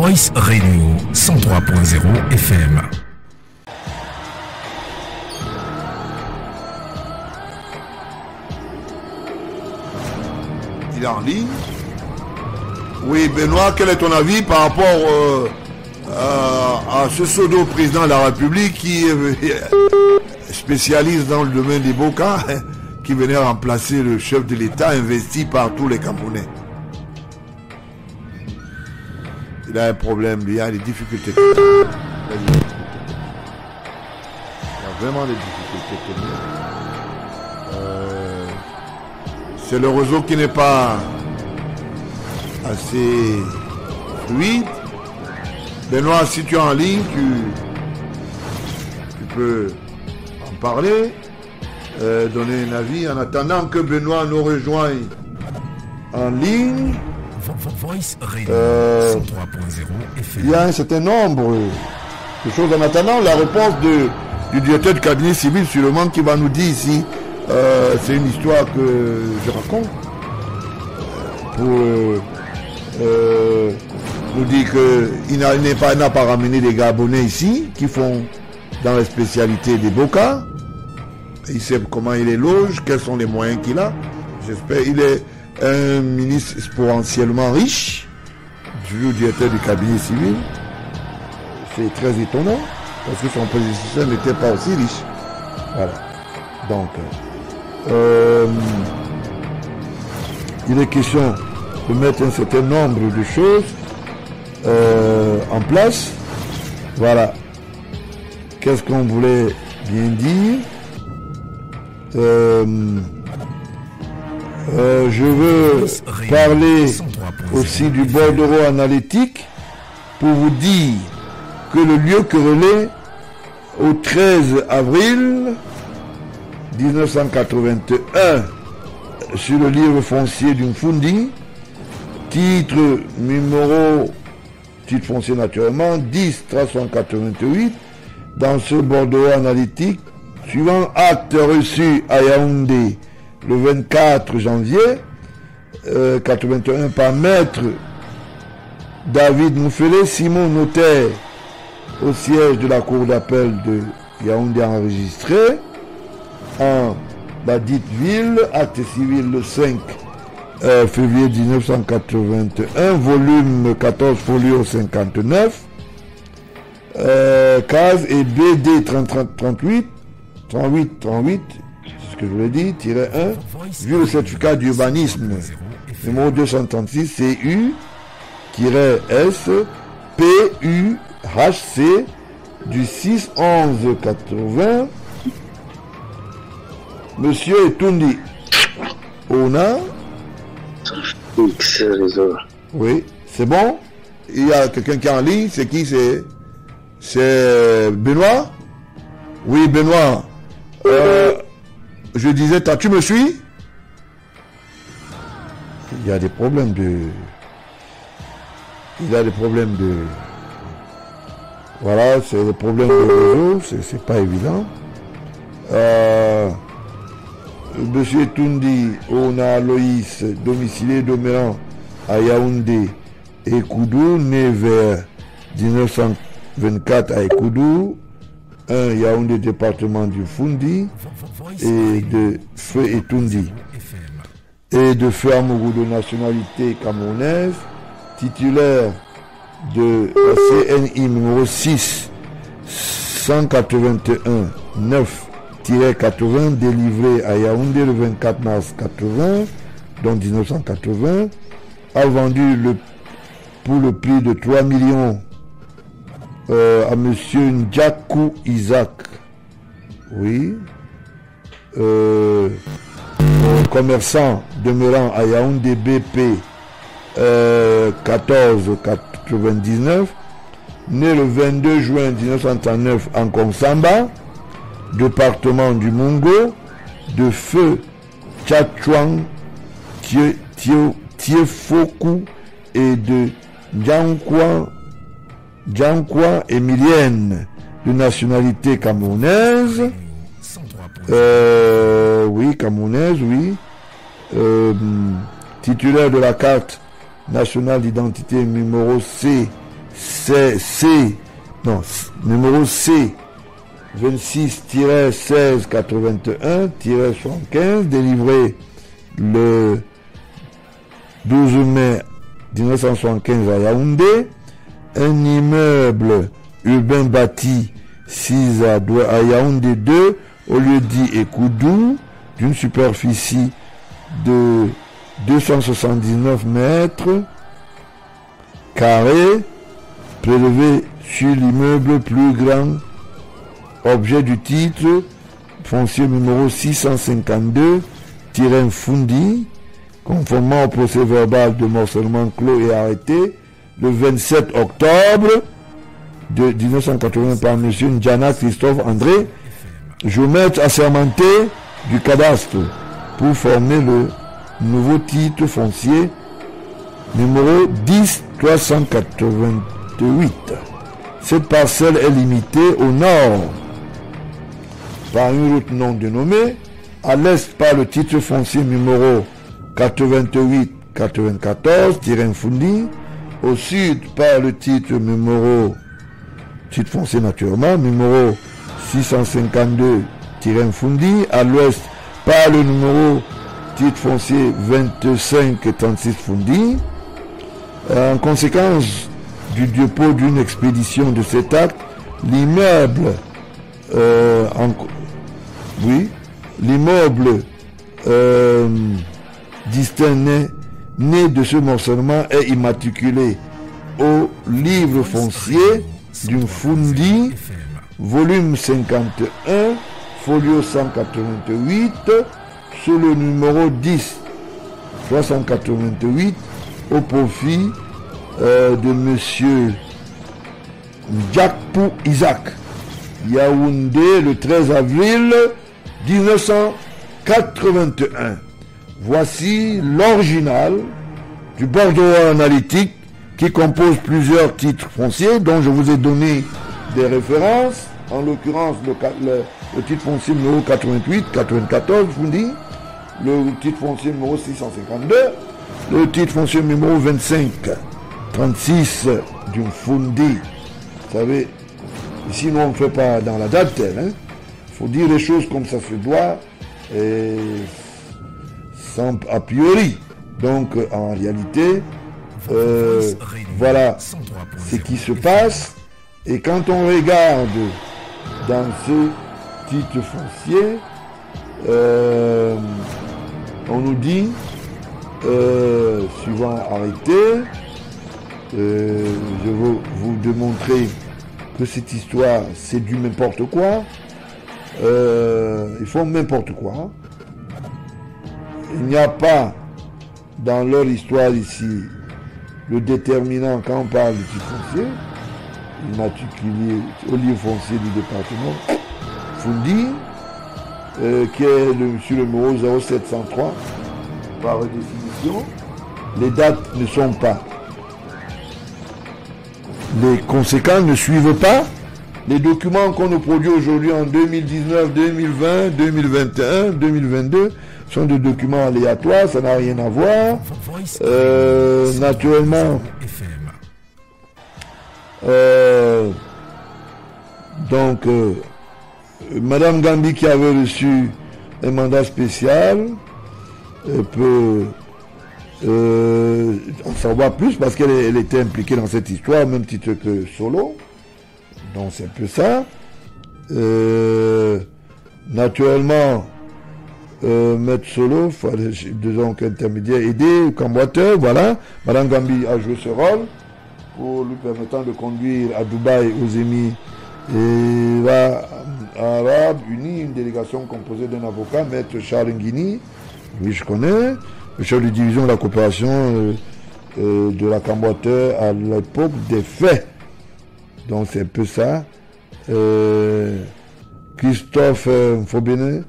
Voice Radio 103.0 FM. Il est en ligne. Oui, Benoît, quel est ton avis par rapport à ce pseudo-président de la République qui est spécialiste dans le domaine des Boka, qui venait remplacer le chef de l'État investi par tous les Camerounais? Il a un problème, il y a des difficultés. Il y a vraiment des difficultés. C'est le réseau qui n'est pas assez fluide. Benoît, si tu es en ligne, tu peux en parler, donner un avis en attendant que Benoît nous rejoigne en ligne. Il y a un certain nombre de choses en attendant la réponse du directeur du cabinet civil sur le monde qui va nous dire ici. C'est une histoire que je raconte pour nous dire qu'il n'a pas ramené des Gabonais ici qui font dans la spécialité des Boka. Il sait comment il est loge, quels sont les moyens qu'il a. J'espère qu'il est un ministre exponentiellement riche, du directeur du cabinet civil. C'est très étonnant parce que son prédécesseur n'était pas aussi riche. Voilà. Donc, il est question de mettre un certain nombre de choses en place. Voilà. Qu'est-ce qu'on voulait bien dire? Je veux parler aussi du bordereau analytique pour vous dire que le lieu querellé au 13 avril 1981 sur le livre foncier d'une Fundi, titre foncier naturellement 10-388, dans ce bordereau analytique, suivant acte reçu à Yaoundé le 24 janvier 81 par maître David Moufele, Simon notaire au siège de la cour d'appel de Yaoundé enregistré en la dite ville, acte civil le 5 février 1981, volume 14 folio 59, case et BD 38, c'est ce que je vous l'ai dit, -1, vu le certificat d'urbanisme numéro 236 CU-S PUHC du 6-11-80, Monsieur Etundi Ona. Oui, c'est bon. Il y a quelqu'un qui est en ligne. C'est qui? C'est Benoît. Oui, Benoît. Je disais, tu me suis? Il y a des problèmes de... Voilà, c'est des problèmes de réseau. C'est pas évident. Monsieur Tundi Ona Loïs, domicilié demeurant à Yaoundé et Koudou, né vers 1924 à Ekoudou, un Yaoundé département du Fundi, et de Feu Etundi, et de Feu Amourou de nationalité camerounaise, titulaire de la CNI numéro 6 181 9-80 délivré à Yaoundé le 24 mars 80, donc 1980, a vendu pour le prix de 3 millions à monsieur Ndjakou Isaac, oui, commerçant demeurant à Yaoundé BP 1499, né le 22 juin 1939 en Konsamba, département du Mungo, de Feu Tchatchouang Tiefoku et de Djankwa Emilienne, de nationalité camerounaise. Oui, camerounaise, oui. Titulaire de la carte nationale d'identité numéro C numéro C 26-1681-75, délivré le 12 mai 1975 à Yaoundé. Un immeuble urbain bâti 6 à Yaoundé 2, au lieu dit Ekoudou, d'une superficie de 279 mètres carrés, prélevé sur l'immeuble plus grand, objet du titre foncier numéro 652-Fundi, conformément au procès verbal de morcellement clos et arrêté le 27 octobre de 1980 par M. Ndjana Christophe André, géomètre assermenté du cadastre, pour former le nouveau titre foncier numéro 10-388. Cette parcelle est limitée au nord par une route non dénommée, à l'est par le titre foncier numéro 88-94-Fundi, au sud par le titre foncier naturellement, numéro 652-Fundi, à l'ouest par le numéro titre foncier 25-36 Fundi. En conséquence du dépôt d'une expédition de cet acte, l'immeuble distinct né de ce morcellement est immatriculé au livre foncier d'une Fundi, volume 51, folio 188, sous le numéro 10-388, au profit de monsieur Djakpou Isaac, Yaoundé, le 13 avril 1981. Voici l'original du bordereau analytique qui compose plusieurs titres fonciers dont je vous ai donné des références, en l'occurrence le titre foncier numéro 88-94 Fundi, le titre foncier numéro 652, le titre foncier numéro 25-36 du Fundi. Vous savez, ici nous on ne fait pas dans la date telle, hein. Faut dire les choses comme ça se doit et sans a priori. Donc en réalité, voilà ce qui se passe. Et quand on regarde dans ce titre foncier, on nous dit, suivant arrêté, je veux vous démontrer que cette histoire c'est du n'importe quoi. Ils font n'importe quoi. Il n'y a pas dans leur histoire ici le déterminant quand on parle du titre foncier, immatriculé au livre foncier du département Fundi, qui est sur le numéro 0703 par définition. Les dates ne sont pas, les conséquences ne suivent pas. Les documents qu'on nous produit aujourd'hui en 2019, 2020, 2021, 2022 sont des documents aléatoires, ça n'a rien à voir. Naturellement, Madame Gambi qui avait reçu un mandat spécial peut en savoir plus parce qu'elle était impliquée dans cette histoire au même titre que Solo. Donc c'est un peu ça. Naturellement, Maître Solo, donc intermédiaire, aider, camboiteur, voilà. Madame Gambi a joué ce rôle pour lui permettant de conduire à Dubaï, aux Émirats Arabes Unis, une délégation composée d'un avocat, Maître Charles Nguini, oui je connais, le chef de division de la coopération de la camboiteur à l'époque des faits. Donc c'est un peu ça. Christophe Mfobene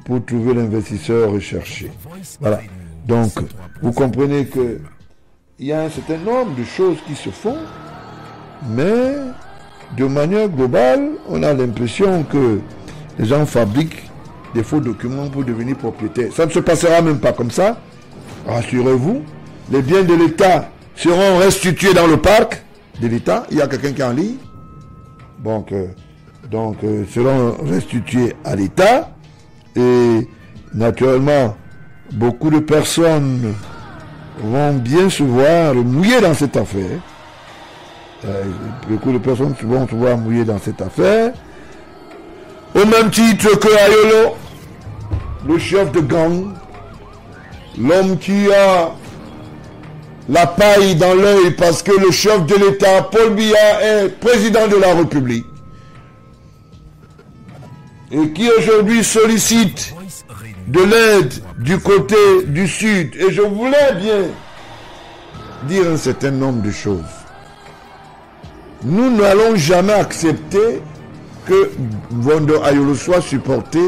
pour trouver l'investisseur recherché. Voilà. Donc vous comprenez que il y a un certain nombre de choses qui se font, mais de manière globale, on a l'impression que les gens fabriquent des faux documents pour devenir propriétaires. Ça ne se passera même pas comme ça. Rassurez-vous, les biens de l'État seront restitués dans le parc. de l'État. Il y a quelqu'un qui est en ligne. Donc, seront restitués à l'État. Et naturellement, beaucoup de personnes vont bien se voir mouiller dans cette affaire. Beaucoup de personnes vont se voir mouiller dans cette affaire. Au même titre que Ayolo, le chef de gang, l'homme qui a la paille dans l'œil parce que le chef de l'État, Paul Biya, est président de la République. Et qui aujourd'hui sollicite de l'aide du côté du Sud. Et je voulais bien dire un certain nombre de choses. Nous n'allons jamais accepter que Vondo Ayolo soit supporté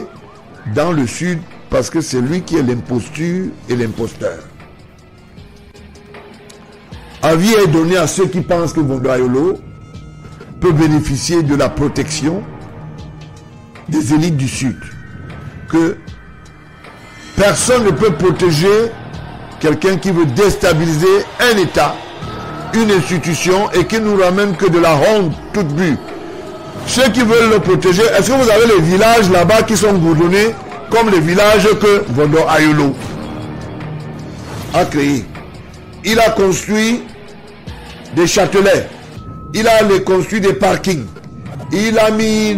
dans le Sud parce que c'est lui qui est l'imposture et l'imposteur. Avis est donné à ceux qui pensent que Vondo Ayolo peut bénéficier de la protection des élites du Sud. Que personne ne peut protéger quelqu'un qui veut déstabiliser un État, une institution et qui nous ramène que de la honte toute but. Ceux qui veulent le protéger, est-ce que vous avez les villages là-bas qui sont goudronnés comme les villages que Vondo Ayolo a créés? Il a construit des châtelets, il a construit des parkings, il a mis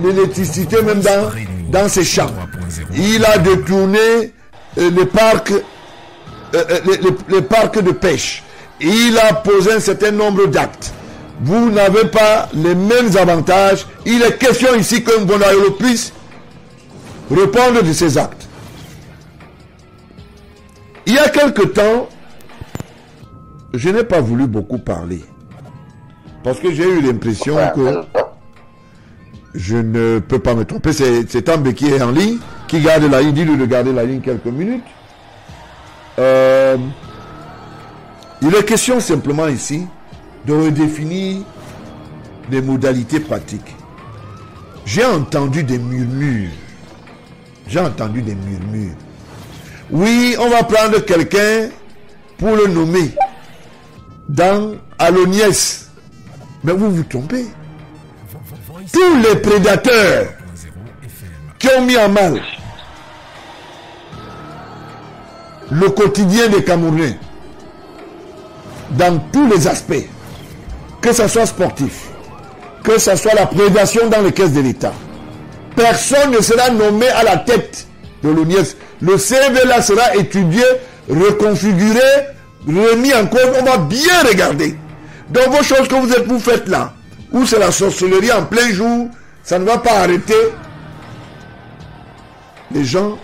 l'électricité même dans ses champs, il a détourné les parcs de pêche, il a posé un certain nombre d'actes. Vous n'avez pas les mêmes avantages. Il est question ici que Vondo Ayolo puisse répondre de ces actes. Il y a quelque temps, je n'ai pas voulu beaucoup parler. Parce que j'ai eu l'impression que je ne peux pas me tromper. C'est Tambe qui est en ligne, qui garde la ligne, dit-lui de garder la ligne quelques minutes. Il est question simplement ici de redéfinir des modalités pratiques. J'ai entendu des murmures. Oui, on va prendre quelqu'un pour le nommer à l'Oniès. Mais vous vous trompez. Tous les prédateurs qui ont mis en mal le quotidien des Camerounais dans tous les aspects, que ce soit sportif, que ce soit la prédation dans les caisses de l'État, personne ne sera nommé à la tête de l'ONIES. Le CV là sera étudié, reconfiguré, remis en cause. On va bien regarder. Dans vos choses que vous faites là, où c'est la sorcellerie en plein jour, ça ne va pas arrêter les gens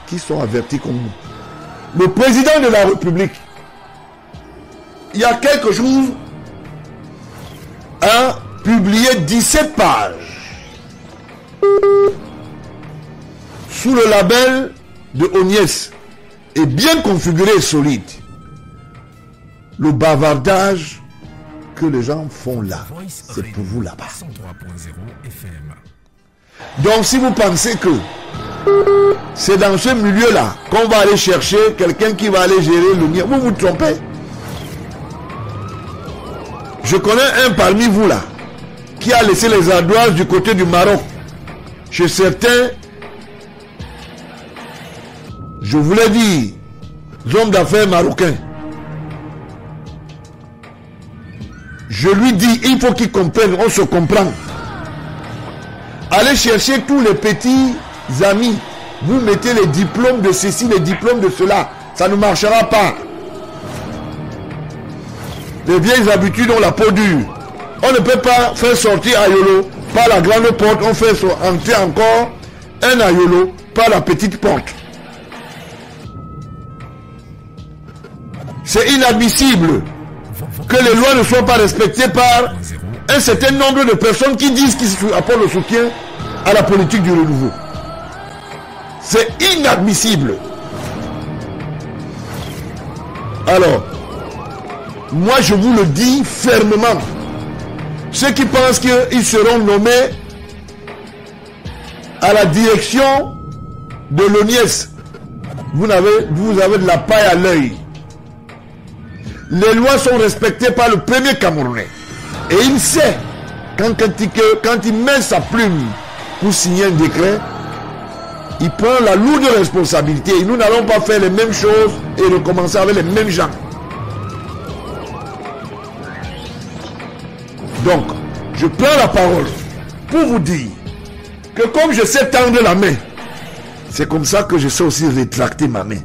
qui sont avertis comme nous. Le président de la République, il y a quelques jours, a publié 17 pages sous le label de ONIES et bien configuré et solide. Le bavardage que les gens font là, c'est pour vous là-bas. Donc si vous pensez que c'est dans ce milieu-là qu'on va aller chercher quelqu'un qui va aller gérer l'ONIES, vous vous trompez. Je connais un parmi vous là qui a laissé les ardoises du côté du Maroc. Chez certains, je voulais dire, hommes d'affaires marocains. Je lui dis, il faut qu'il comprenne, on se comprend. Allez chercher tous les petits amis. Vous mettez les diplômes de ceci, les diplômes de cela. Ça ne marchera pas. Les vieilles habitudes ont la peau dure. On ne peut pas faire sortir Ayolo par la grande porte. On fait entrer encore un Ayolo par la petite porte. C'est inadmissible que les lois ne soient pas respectées par un certain nombre de personnes qui disent qu'ils apportent le soutien à la politique du renouveau. C'est inadmissible. Alors, moi je vous le dis fermement. Ceux qui pensent qu'ils seront nommés à la direction de l'ONIES, vous avez de la paille à l'œil. Les lois sont respectées par le premier Camerounais. Et il sait, quand il met sa plume pour signer un décret, il prend la lourde responsabilité. Et nous n'allons pas faire les mêmes choses et recommencer avec les mêmes gens. Donc, je prends la parole pour vous dire que comme je sais tendre la main, c'est comme ça que je sais aussi rétracter ma main.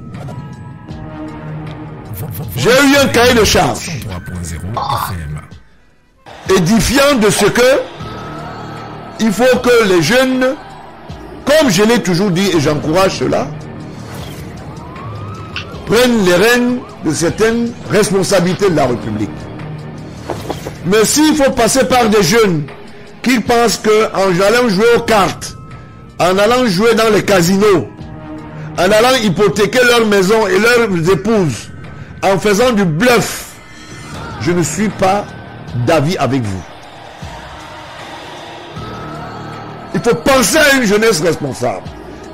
J'ai eu un cahier de charge édifiant de ce que il faut que les jeunes, comme je l'ai toujours dit et j'encourage cela, prennent les rênes de certaines responsabilités de la République. Mais s'il faut passer par des jeunes qui pensent qu'en allant jouer aux cartes, en allant jouer dans les casinos, en allant hypothéquer leur maison et leurs épouses, en faisant du bluff, je ne suis pas d'avis avec vous. Il faut penser à une jeunesse responsable.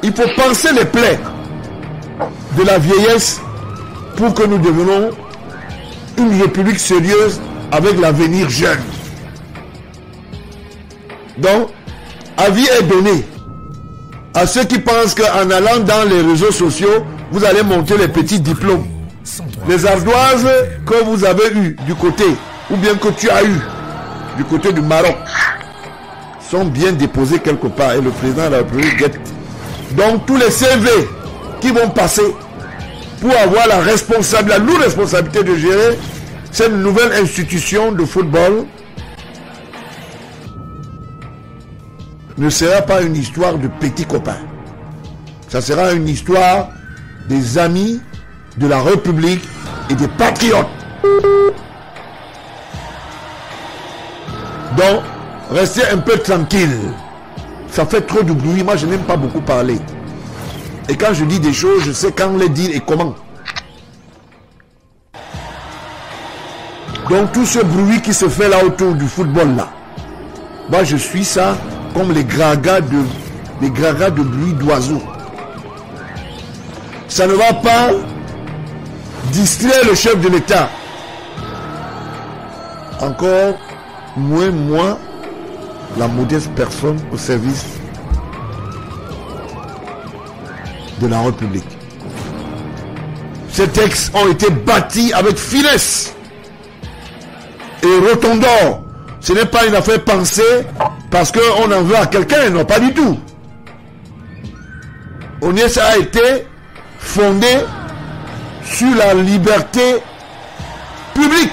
Il faut penser les plaies de la vieillesse pour que nous devenions une république sérieuse avec l'avenir jeune. Donc, avis est donné à ceux qui pensent qu'en allant dans les réseaux sociaux, vous allez monter les petits diplômes. Les ardoises que vous avez eues du côté, ou bien que tu as eu du côté du Maroc, sont bien déposées quelque part et le président de la République guette. Donc tous les CV qui vont passer pour avoir la lourde responsabilité de gérer cette nouvelle institution de football ne sera pas une histoire de petits copains. Ça sera une histoire des amis de la République et des patriotes. Donc, restez un peu tranquille. Ça fait trop de bruit. Moi, je n'aime pas beaucoup parler. Et quand je dis des choses, je sais quand les dire et comment. Donc, tout ce bruit qui se fait là autour du football là, moi, je suis ça comme les gragas de bruit d'oiseaux. Ça ne va pas distraire le chef de l'État. Encore moins moi, la modeste personne au service de la République. Ces textes ont été bâtis avec finesse et rotondeur. Ce n'est pas une affaire pensée parce qu'on en veut à quelqu'un, non, pas du tout. ONIES a été fondé sur la liberté publique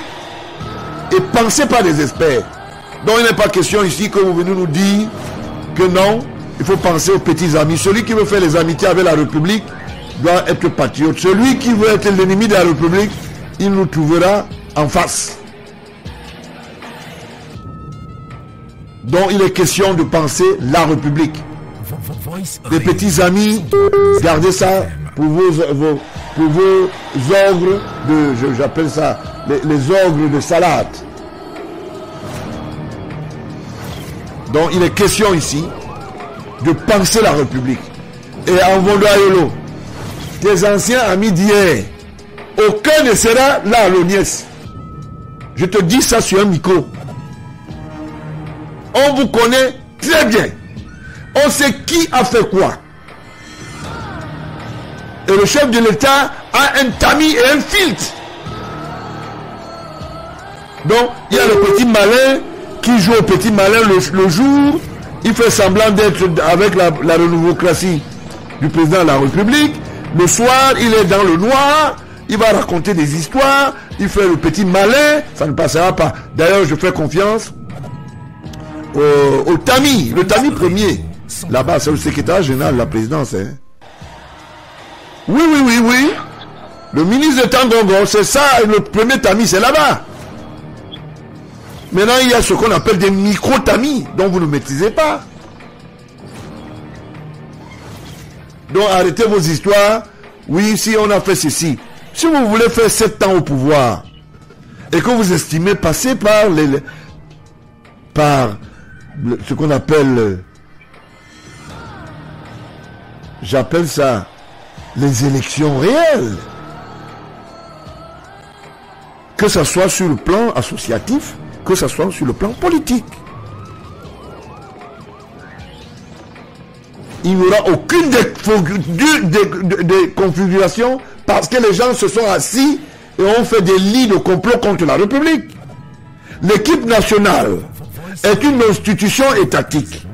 et pensé par des experts. Donc il n'est pas question ici que vous venez nous dire que non, il faut penser aux petits amis. Celui qui veut faire les amitiés avec la République doit être patriote. Celui qui veut être l'ennemi de la République, il nous trouvera en face. Donc il est question de penser la République. Des petits amis, gardez ça pour vos ogres de, j'appelle ça les ogres de salade. Donc il est question ici de penser la République. Et en Vondoayolo, tes anciens amis d'hier, aucun ne sera là à l'ONIES. Je te dis ça sur un micro. On vous connaît très bien. On sait qui a fait quoi. Et le chef de l'État a un tamis et un filtre. Donc, il y a le petit malin qui joue au petit malin le jour. Il fait semblant d'être avec la renouvocratie du président de la République. Le soir, il est dans le noir. Il va raconter des histoires. Il fait le petit malin. Ça ne passera pas. D'ailleurs, je fais confiance au tamis. Le tamis premier. Là-bas, c'est le secrétaire général de la présidence. Hein. Oui. Le ministre de Tangongo, c'est ça, le premier tamis, c'est là-bas. Maintenant, il y a ce qu'on appelle des micro-tamis, dont vous ne maîtrisez pas. Donc, arrêtez vos histoires. Oui, si on a fait ceci. Si vous voulez faire 7 ans au pouvoir, et que vous estimez passer par ce qu'on appelle... J'appelle ça les élections réelles. Que ce soit sur le plan associatif, que ce soit sur le plan politique. Il n'y aura aucune des configurations parce que les gens se sont assis et ont fait des lits de complot contre la République. L'équipe nationale est une institution étatique,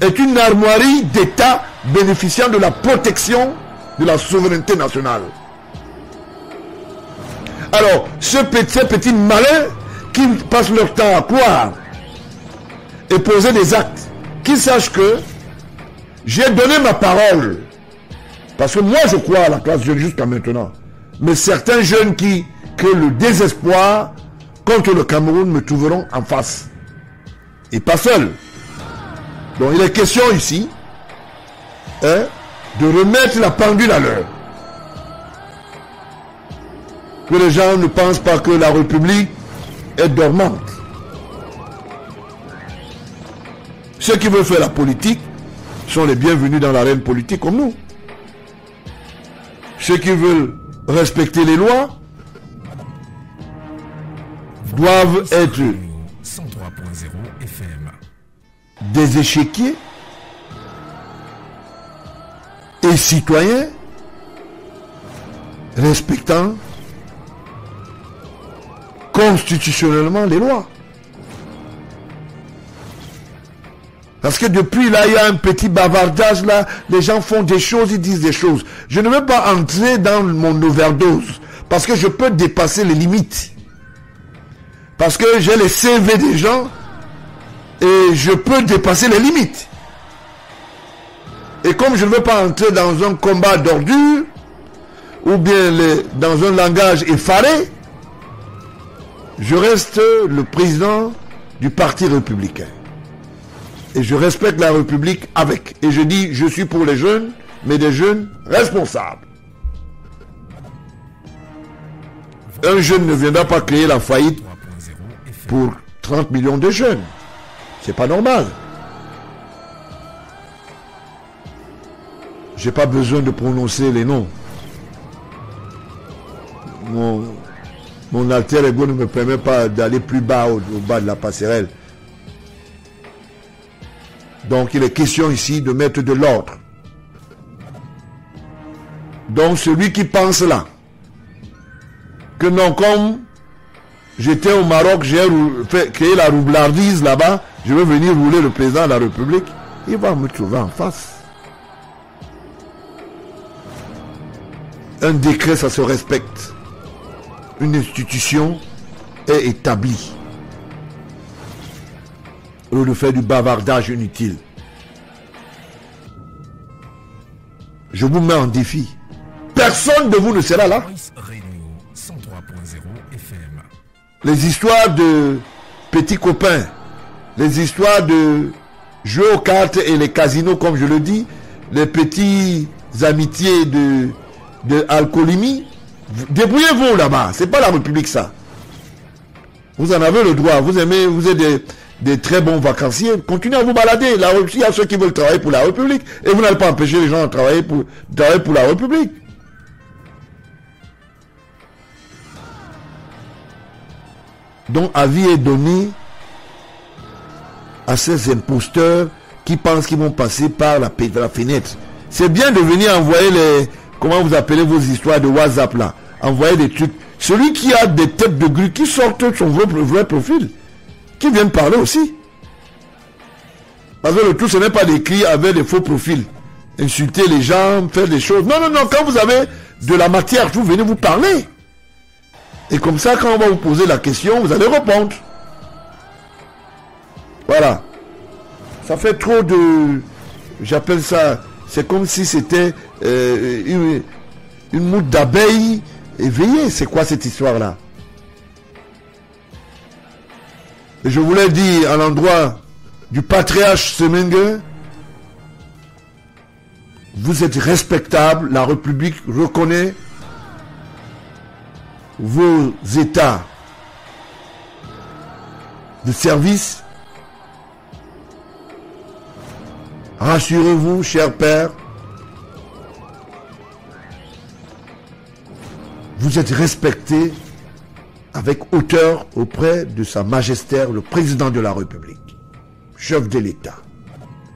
est une armoirie d'État bénéficiant de la protection de la souveraineté nationale. Alors, ces petits malins qui passent leur temps à croire et poser des actes, qu'ils sachent que j'ai donné ma parole. Parce que moi, je crois à la classe jeune jusqu'à maintenant. Mais certains jeunes qui créent le désespoir contre le Cameroun me trouveront en face. Et pas seul. Donc, il est question ici de remettre la pendule à l'heure. Que les gens ne pensent pas que la République est dormante. Ceux qui veulent faire la politique sont les bienvenus dans l'arène politique comme nous. Ceux qui veulent respecter les lois doivent être 103.0 FM. des échiquiers et citoyens respectant constitutionnellement les lois. Parce que depuis là, il y a un petit bavardage là, les gens font des choses, ils disent des choses. Je ne veux pas entrer dans mon overdose, parce que je peux dépasser les limites. Parce que j'ai les CV des gens, et je peux dépasser les limites. Et comme je ne veux pas entrer dans un combat d'ordure, ou bien dans un langage effaré, je reste le président du Parti républicain. Et je respecte la République avec. Et je dis, je suis pour les jeunes, mais des jeunes responsables. Un jeune ne viendra pas créer la faillite pour 30 millions de jeunes. C'est pas normal. J'ai pas besoin de prononcer les noms. Mon alter ego ne me permet pas d'aller plus bas au bas de la passerelle. Donc il est question ici de mettre de l'ordre. Donc celui qui pense là, que non, comme j'étais au Maroc, j'ai créé la roublardise là-bas, je veux venir rouler le président de la République, il va me trouver en face. Un décret, ça se respecte. Une institution est établie. Au lieu de faire du bavardage inutile. Je vous mets en défi. Personne de vous ne sera là. Les histoires de petits copains, les histoires de jeux aux cartes et les casinos, comme je le dis, les petits amitiés de alcoolémie, débrouillez-vous là-bas. C'est pas la République ça. Vous en avez le droit. Vous aimez, vous êtes des très bons vacanciers. Continuez à vous balader. Il y a ceux qui veulent travailler pour la République et vous n'allez pas empêcher les gens de travailler pour la République. Donc, avis est donné à ces imposteurs qui pensent qu'ils vont passer par la fenêtre. C'est bien de venir envoyer comment vous appelez vos histoires de WhatsApp là. Envoyer des trucs. Celui qui a des têtes de grue, qui sortent son vrai profil, qui viennent parler aussi. Parce que le tout, ce n'est pas d'écrire avec des faux profils. Insulter les gens, faire des choses. Non, non, non, quand vous avez de la matière, vous venez vous parler. Et comme ça, quand on va vous poser la question, vous allez répondre. Voilà. Ça fait trop de... J'appelle ça... C'est comme si c'était une mouche d'abeilles éveillée. C'est quoi cette histoire-là? Et je voulais dire à l'endroit du patriarche Semengue, vous êtes respectable, la République reconnaît vos états de service. Rassurez-vous, cher père, vous êtes respecté avec hauteur auprès de Sa Majesté le Président de la République, chef de l'État,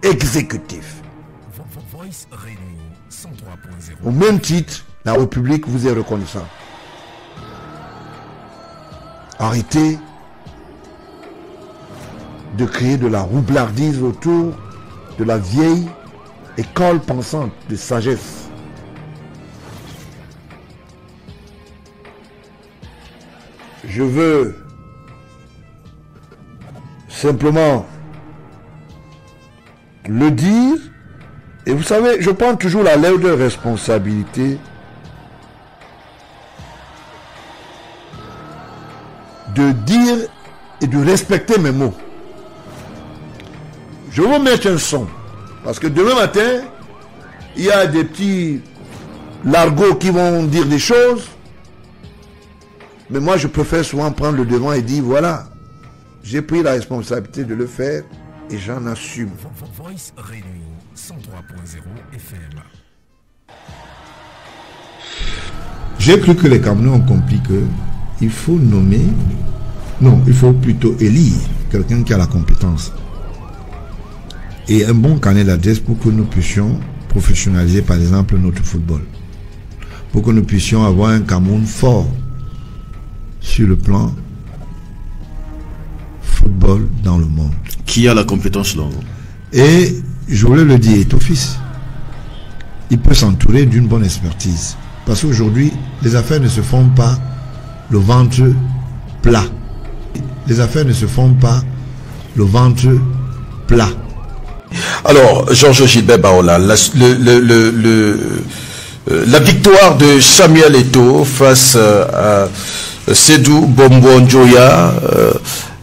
exécutif. Au même titre, la République vous est reconnaissante. Arrêtez de créer de la roublardise autour de la vieille école pensante de sagesse. Je veux simplement le dire, et vous savez, je prends toujours la lourde responsabilité de dire et de respecter mes mots. Je vais vous mettre un son, parce que demain matin, il y a des petits largots qui vont dire des choses, mais moi je préfère souvent prendre le devant et dire voilà, j'ai pris la responsabilité de le faire et j'en assume. Voice Radio 103.0 FM. J'ai cru que les Camerounais ont compris que il faut nommer, non, il faut plutôt élire quelqu'un qui a la compétence et un bon carnet d'adresse pour que nous puissions professionnaliser par exemple notre football, pour que nous puissions avoir un Cameroun fort sur le plan football dans le monde. Qui a la compétence là? Et je voulais le dire, Etofis, il peut s'entourer d'une bonne expertise. Parce qu'aujourd'hui, les affaires ne se font pas le ventre plat. Les affaires ne se font pas le ventre plat. Alors, Georges Gilbert Baola, la victoire de Samuel Eto'o face à Sédou Bombo Njoya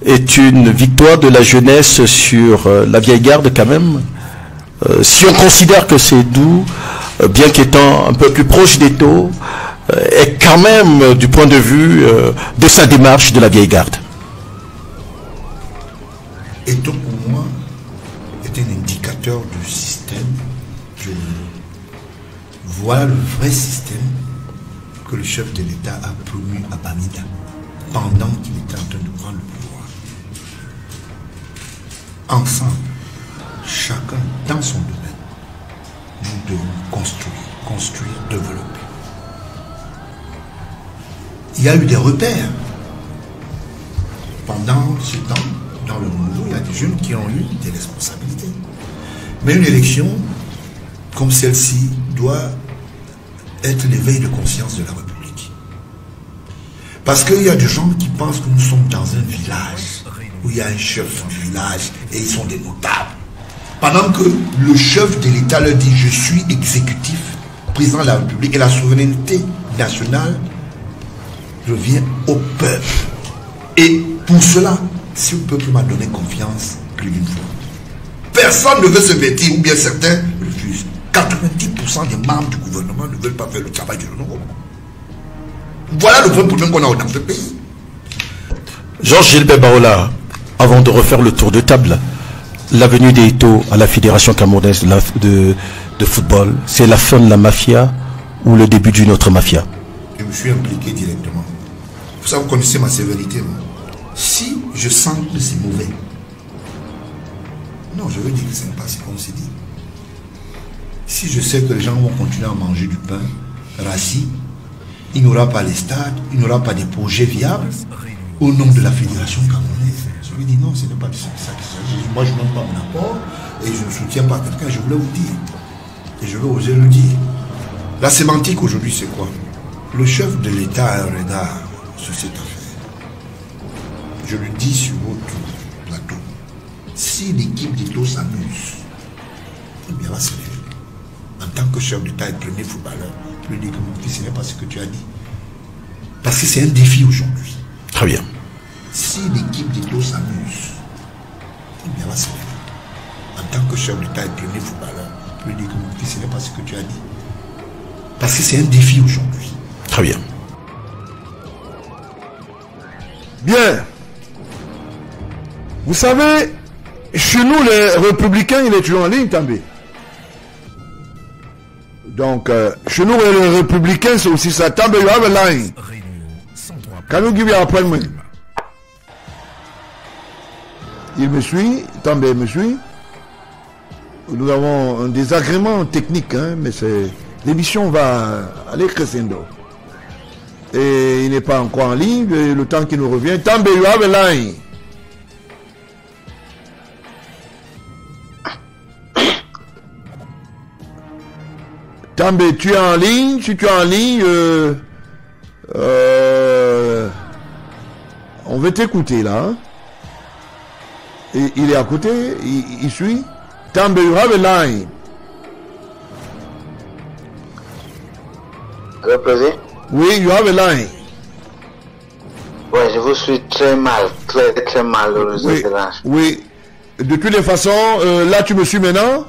est une victoire de la jeunesse sur la vieille garde quand même. Si on considère que Sédou, bien qu'étant un peu plus proche d'Eto'o, est quand même du point de vue de sa démarche de la vieille garde. Eto'o pour moi est un indicateur du système. Voilà le vrai système que le chef de l'État a promu à Bamida pendant qu'il était en train de prendre le pouvoir. Ensemble, chacun dans son domaine, nous devons construire, développer. Il y a eu des repères. Pendant ce temps, dans le monde, il y a des jeunes qui ont eu des responsabilités. Mais une élection comme celle-ci doit être l'éveil de conscience de la République. Parce qu'il y a des gens qui pensent que nous sommes dans un village où il y a un chef du village et ils sont des notables. Pendant que le chef de l'État leur dit je suis exécutif, président de la République, et la souveraineté nationale revient au peuple. Et pour cela, si le peuple m'a donné confiance plus d'une fois, personne ne veut se vêtir, ou bien certains refusent. 90% des membres du gouvernement ne veulent pas faire le travail du renouveau. Voilà le vrai problème qu'on a dans ce pays. Georges Gilbert Baola, avant de refaire le tour de table, la venue d'Eto'o à la Fédération camerounaise de football, c'est la fin de la mafia ou le début d'une autre mafia? Je me suis impliqué directement. Vous savez, vous connaissez ma sévérité, non? Si je sens que c'est mauvais, non, je veux dire que ce n'est pas ce qu'on s'est dit. Si je sais que les gens vont continuer à manger du pain rassis, il n'y aura pas les stades, il n'y aura pas des projets viables au nom de la Fédération camerounaise. Je lui dis non, ce n'est pas de ça qu'il s'agit. Moi, je ne donne pas mon apport et je ne soutiens pas quelqu'un, je voulais vous dire. Et je vais oser le dire. La sémantique aujourd'hui, c'est quoi? Le chef de l'État a un regard sur cette affaire. Je le dis sur votre plateau. Si l'équipe d'Eto'o s'amuse, eh bien là, c'est en tant que chef d'État et premier footballeur, je lui dis que mon fils, ce n'est pas ce que tu as dit. Parce que c'est un défi aujourd'hui. Très bien. Si l'équipe d'Eto'o s'amuse, eh bien là, c'est en tant que chef d'État et premier footballeur, je lui dis que mon fils, ce n'est pas ce que tu as dit. Parce que c'est un défi aujourd'hui. Très bien. Bien. Vous savez, chez nous, les républicains, il est toujours en ligne, També. Donc, chez nous, les républicains, c'est aussi ça. També, you have a line. Can you give your appointment? Il me suit, Tambe me suit. Nous avons un désagrément technique, hein, mais l'émission va aller crescendo. Et il n'est pas encore en ligne, le temps qui nous revient. Tambe, you have a line. Tambe, tu es en ligne? Si tu es en ligne, on veut t'écouter là. Hein? Et il est à côté, il suit. Tambe, you have a line. Reposé? Oui, you have a line. Ouais, je vous suis très mal, très mal. Oui, oui. De toutes les façons, là tu me suis maintenant.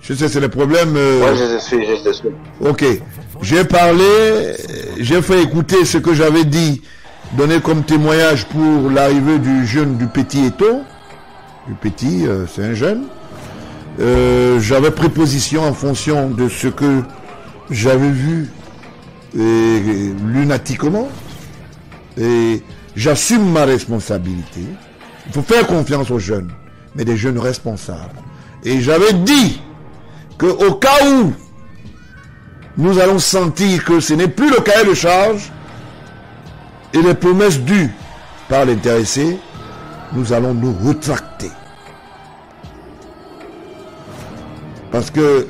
Je sais, c'est le problème. Oui, je te suis. Ok. J'ai parlé, j'ai fait écouter ce que j'avais dit, donné comme témoignage pour l'arrivée du jeune du Petit Eto. Du Petit, c'est un jeune. J'avais pris position en fonction de ce que j'avais vu lunatiquement. Et j'assume ma responsabilité. Il faut faire confiance aux jeunes, mais des jeunes responsables. Et j'avais dit qu'au cas où nous allons sentir que ce n'est plus le cahier de charge et les promesses dues par l'intéressé, nous allons nous retracter. Parce que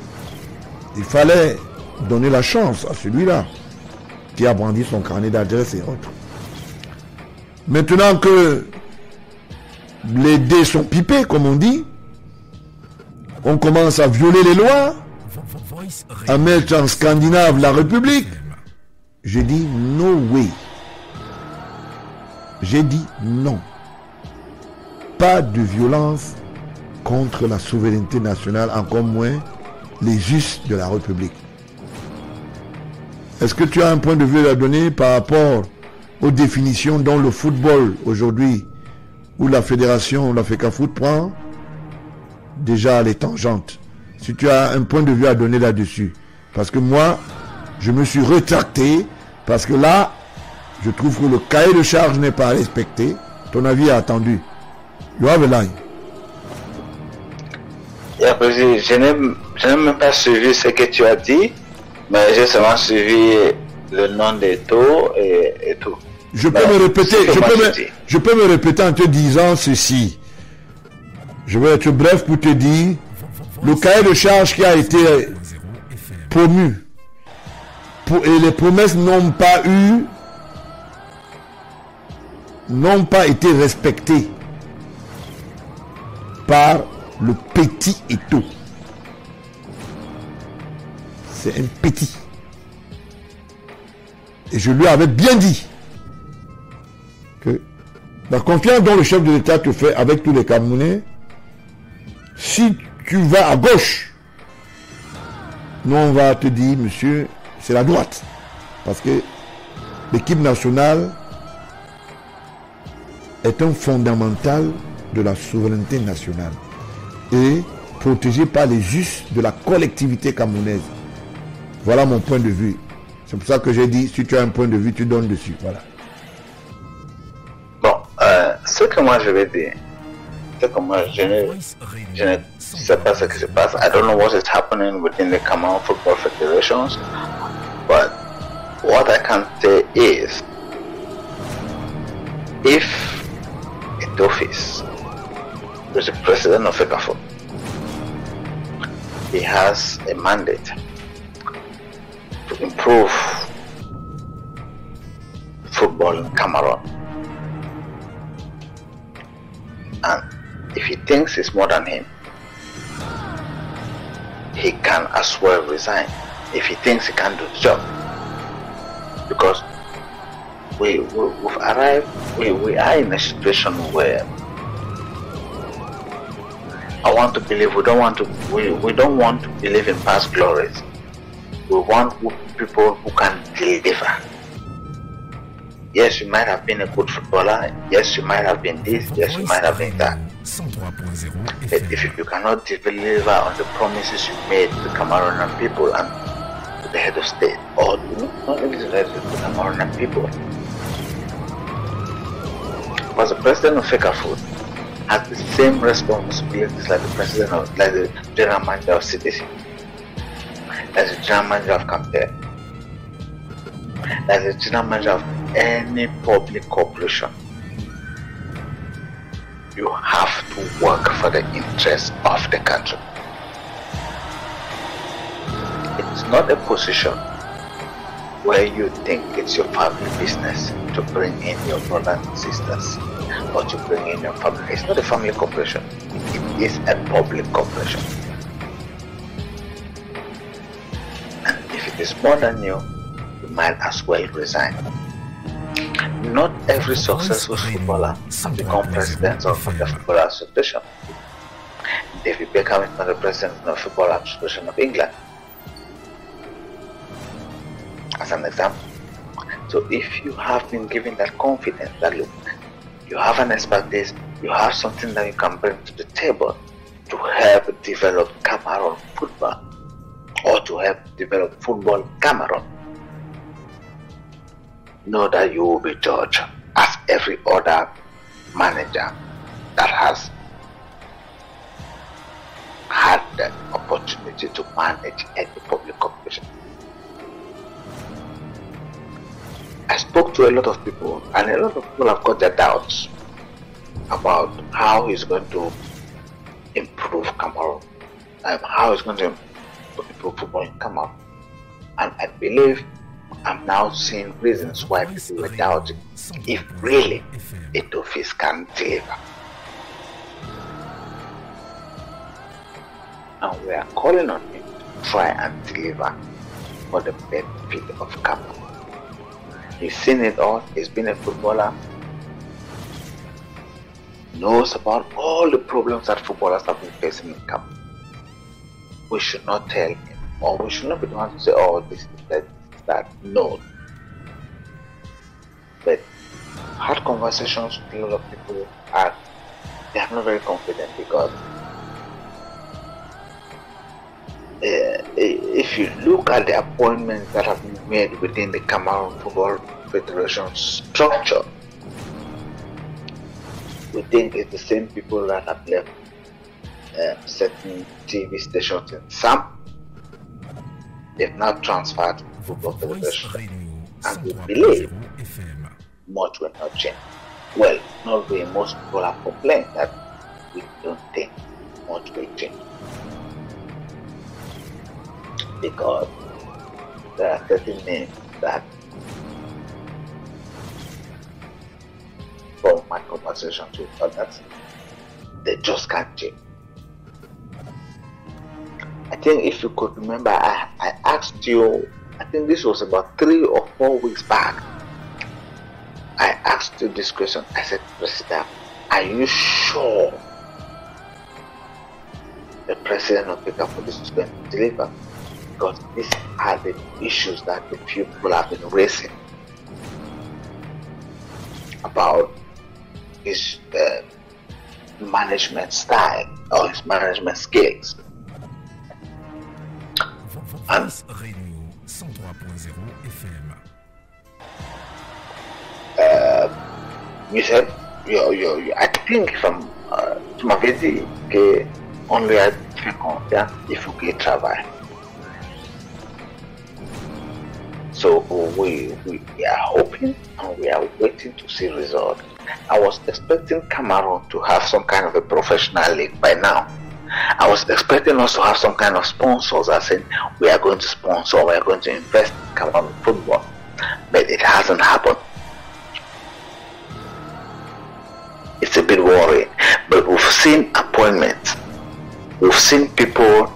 il fallait donner la chance à celui-là qui a brandi son carnet d'adresse et autres. Maintenant que les dés sont pipés, comme on dit, on commence à violer les lois, à mettre en Scandinave la République. J'ai dit no way. J'ai dit non. Pas de violence contre la souveraineté nationale, encore moins les us de la République. Est-ce que tu as un point de vue à donner par rapport aux définitions dont le football aujourd'hui, où la fédération, la FECAFOOT prend déjà les tangentes? Si tu as un point de vue à donner là-dessus. Parce que moi, je me suis rétracté, parce que là, je trouve que le cahier de charge n'est pas respecté. Ton avis est attendu. You have a line. Je n'ai même pas suivi ce que tu as dit, mais j'ai seulement suivi le nom des taux et tout. Je peux me répéter en te disant ceci. Je vais être bref pour te dire, le cahier de charge qui a été promu et les promesses n'ont pas été respectées par le Petit Eto. C'est un petit. Et je lui avais bien dit que la confiance dont le chef de l'État te fait avec tous les Camerounais, si tu vas à gauche, nous on va te dire, monsieur, c'est la droite. Parce que l'équipe nationale est un fondamental de la souveraineté nationale et protégé par les us de la collectivité camerounaise. Voilà mon point de vue. C'est pour ça que j'ai dit, si tu as un point de vue, tu donnes dessus. Voilà. Bon, ce que moi je vais dire, c'est que moi je ne sais pas ce qui se passe. I don't know what is happening within the Cameroon Football Federations, but what I can say is, if Etofis is the president of FECAFOOT, he has a mandate to improve football in Cameroon. And if he thinks it's more than him, he can as well resign if he thinks he can't do the job. Because we've arrived, we are in a situation where I want to believe we don't want to believe in past glories. We want people who can deliver. Yes, you might have been a good footballer. Yes, you might have been this. Yes, you might have been that. But if you cannot deliver on the promises you made to the Cameroonian people and to the head of state, or not even to the Cameroonian people, Because the president of Fecafoot has the same responsibilities like the president of, like the general manager of CDC, like the general manager of Campaign, like the general manager of any public corporation. You have to work for the interests of the country. It's not a position where you think it's your family business to bring in your brothers and sisters or to bring in your family. It's not a family corporation. It is a public corporation. And if it is more than you might as well resign. Not every successful footballer has become president of the Football Association. David Beckham is not the president of the Football Association of England, as an example. So if you have been given that confidence that look, you have an expertise, you have something that you can bring to the table to help develop Cameroon football or to help develop football Cameroon, know that you will be judged as every other manager that has had the opportunity to manage any public corporation. I spoke to a lot of people, and a lot of people have got their doubts about how he's going to improve Cameroon, how he's going to improve football in Cameroon. And I believe I'm now seeing reasons why people were doubting if really Etofis can deliver. And we are calling on him to try and deliver for the benefit of Cameroon. He's seen it all, he's been a footballer, knows about all the problems that footballers have been facing in Cameroon. We should not tell him, or we should not be the ones to say, oh, this is that. No. But I had conversations with a lot of people, and they are not very confident because if you look at the appointments that have been made within the Cameroon Football Federation structure, we think it's the same people that have left certain TV stations in SAM. They've now transferred to Football Federation, and we believe much will not change. Well, not really. Most people have complained that we don't think much will change, because there are certain names that, from my conversations with others, they just can't change. I think if you could remember, I asked you, I think this was about 3 or 4 weeks back, I asked you this question. I said, President, are you sure the president of Fecafoot is going to deliver? Because these are the issues that the few people have been raising about his management style or his management skills. And you said, I think tu m'avais dit qu'on lui a fait confiance, il faut qu'il travaille. So we are hoping and we are waiting to see results. I was expecting Cameroon to have some kind of a professional league by now. I was expecting us to have some kind of sponsors that said we are going to sponsor, we are going to invest in Cameroon football, but it hasn't happened. It's a bit worrying, but we've seen appointments. We've seen people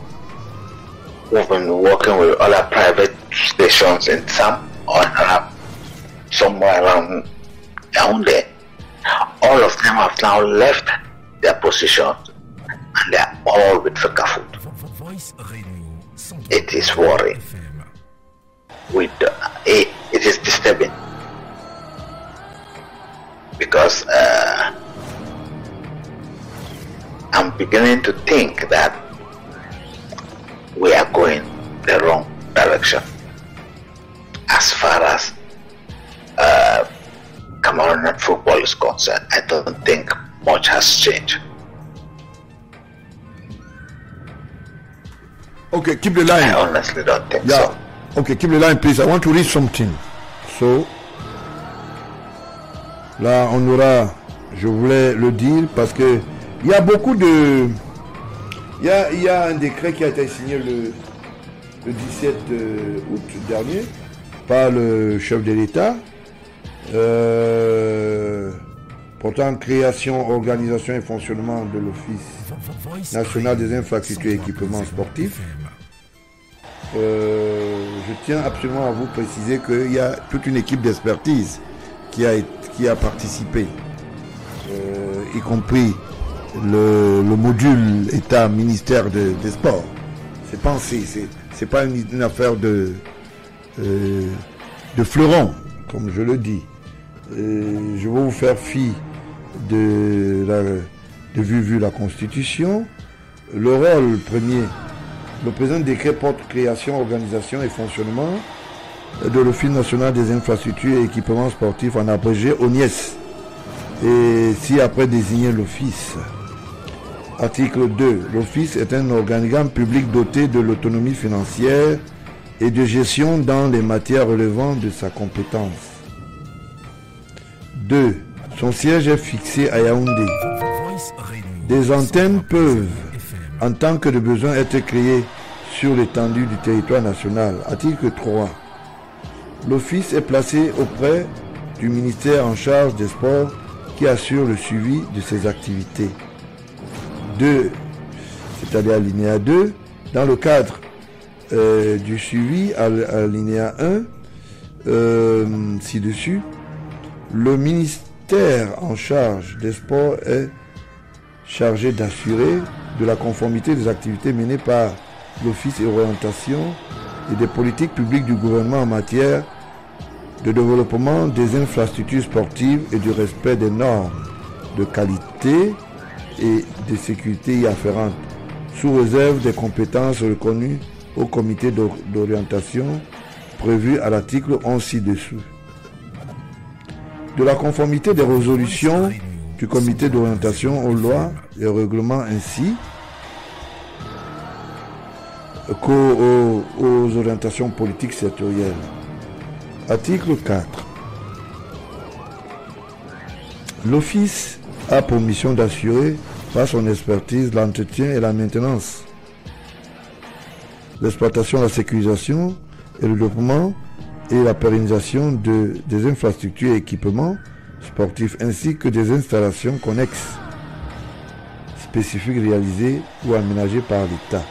who've been working with other private stations in some or somewhere around down there. All of them have now left their positions and they are all with Fecafoot. It is worrying. It is disturbing because I'm beginning to think that we are going the wrong direction as far as Cameroon Cameroonian football is concerned, I don't think much has changed. Okay, keep the line. I honestly don't think so. Okay, keep the line, please. I want to read something. So, là, on aura, je voulais le dire parce que il y a beaucoup de, il y a un décret qui a été signé le 17 août dernier par le chef de l'État. Portant création, organisation et fonctionnement de l'Office national des infrastructures et équipements sportifs. Je tiens absolument à vous préciser qu'il y a toute une équipe d'expertise qui a participé, y compris le module État ministère des Sports. C'est pensé, c'est pas une affaire de fleuron, comme je le dis. Je vais vous faire fi de vu la Constitution. Le rôle premier, le présent décret porte création, organisation et fonctionnement de l'Office national des infrastructures et équipements sportifs, en abrégé ONIES. Et si après désigner l'Office. Article 2. L'Office est un organigramme public doté de l'autonomie financière et de gestion dans les matières relevant de sa compétence. 2. Son siège est fixé à Yaoundé. Des antennes peuvent, en tant que de besoin, être créées sur l'étendue du territoire national. Article 3. L'Office est placé auprès du ministère en charge des sports qui assure le suivi de ses activités. 2. C'est-à-dire alinéa 2. Dans le cadre du suivi, alinéa 1, ci-dessus, le ministère en charge des sports est chargé d'assurer de la conformité des activités menées par l'Office et orientation et des politiques publiques du gouvernement en matière de développement des infrastructures sportives et du respect des normes de qualité et de sécurité y afférentes, sous réserve des compétences reconnues au comité d'orientation prévu à l'article 11 ci-dessous. De la conformité des résolutions du comité d'orientation aux lois et règlements ainsi qu'aux orientations politiques sectorielles. Article 4. L'Office a pour mission d'assurer par son expertise l'entretien et la maintenance, l'exploitation, la sécurisation et le développement et la pérennisation des infrastructures et équipements sportifs ainsi que des installations connexes spécifiques réalisées ou aménagées par l'État.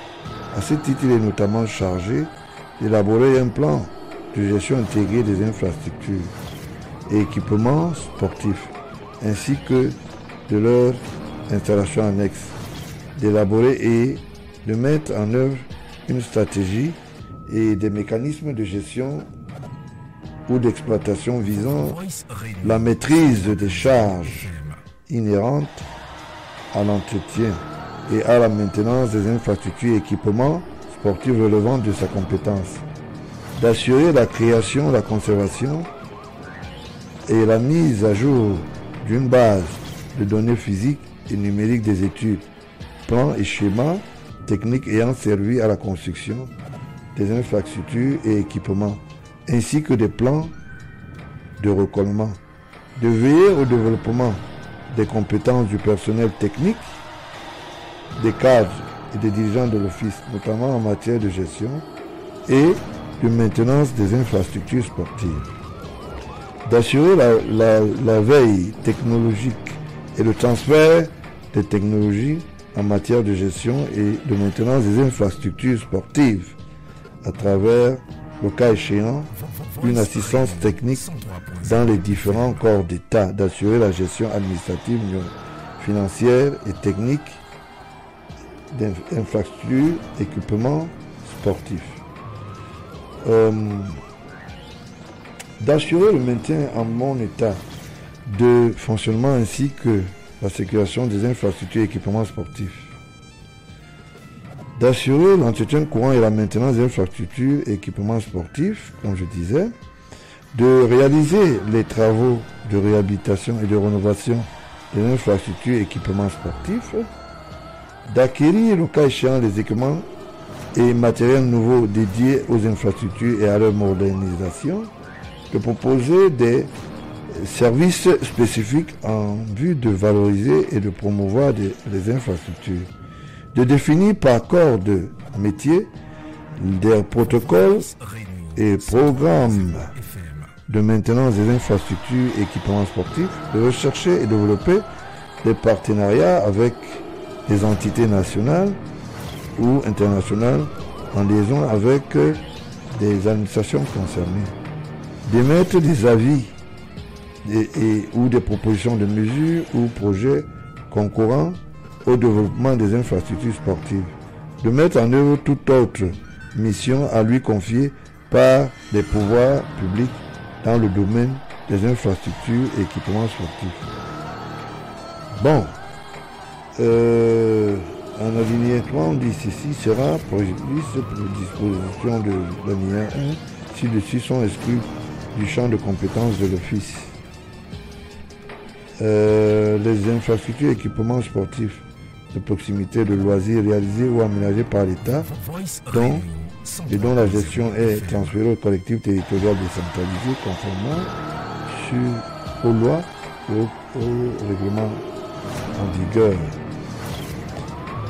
À ce titre, il est notamment chargé d'élaborer un plan de gestion intégrée des infrastructures et équipements sportifs ainsi que de leur installation annexe, d'élaborer et de mettre en œuvre une stratégie et des mécanismes de gestion ou d'exploitation visant la maîtrise des charges inhérentes à l'entretien et à la maintenance des infrastructures et équipements sportifs relevant de sa compétence, d'assurer la création, la conservation et la mise à jour d'une base de données physiques et numériques des études, plans et schémas techniques ayant servi à la construction des infrastructures et équipements, ainsi que des plans de recollement, de veiller au développement des compétences du personnel technique, des cadres et des dirigeants de l'Office, notamment en matière de gestion et de maintenance des infrastructures sportives, d'assurer la veille technologique et le transfert des technologies en matière de gestion et de maintenance des infrastructures sportives à travers, le cas échéant, une assistance technique dans les différents corps d'État, d'assurer la gestion administrative, financière et technique d'infrastructures, équipements sportifs. D'assurer le maintien en bon état de fonctionnement ainsi que la sécurisation des infrastructures et équipements sportifs. D'assurer l'entretien courant et la maintenance des infrastructures et équipements sportifs, comme je disais. de réaliser les travaux de réhabilitation et de rénovation des infrastructures et équipements sportifs, d'acquérir le cas échéant les équipements et matériels nouveaux dédiés aux infrastructures et à leur modernisation, de proposer des services spécifiques en vue de valoriser et de promouvoir les infrastructures, de définir par corps de métier des protocoles et programmes de maintenance des infrastructures et équipements sportifs, de rechercher et développer des partenariats avec des entités nationales ou internationales en liaison avec des administrations concernées, d'émettre des avis ou des propositions de mesures ou projets concourant au développement des infrastructures sportives, de mettre en œuvre toute autre mission à lui confier par les pouvoirs publics dans le domaine des infrastructures et équipements sportifs. Bon, en alinéa 3, on dit ceci sera préjudice pour les dispositions de l'alinéa 1 si dessus sont exclus du champ de compétences de l'office. Les infrastructures et équipements sportifs de proximité de loisirs réalisés ou aménagés par l'État dont la gestion est transférée aux collectivités territoriales décentralisées conformément aux lois et aux règlements en vigueur.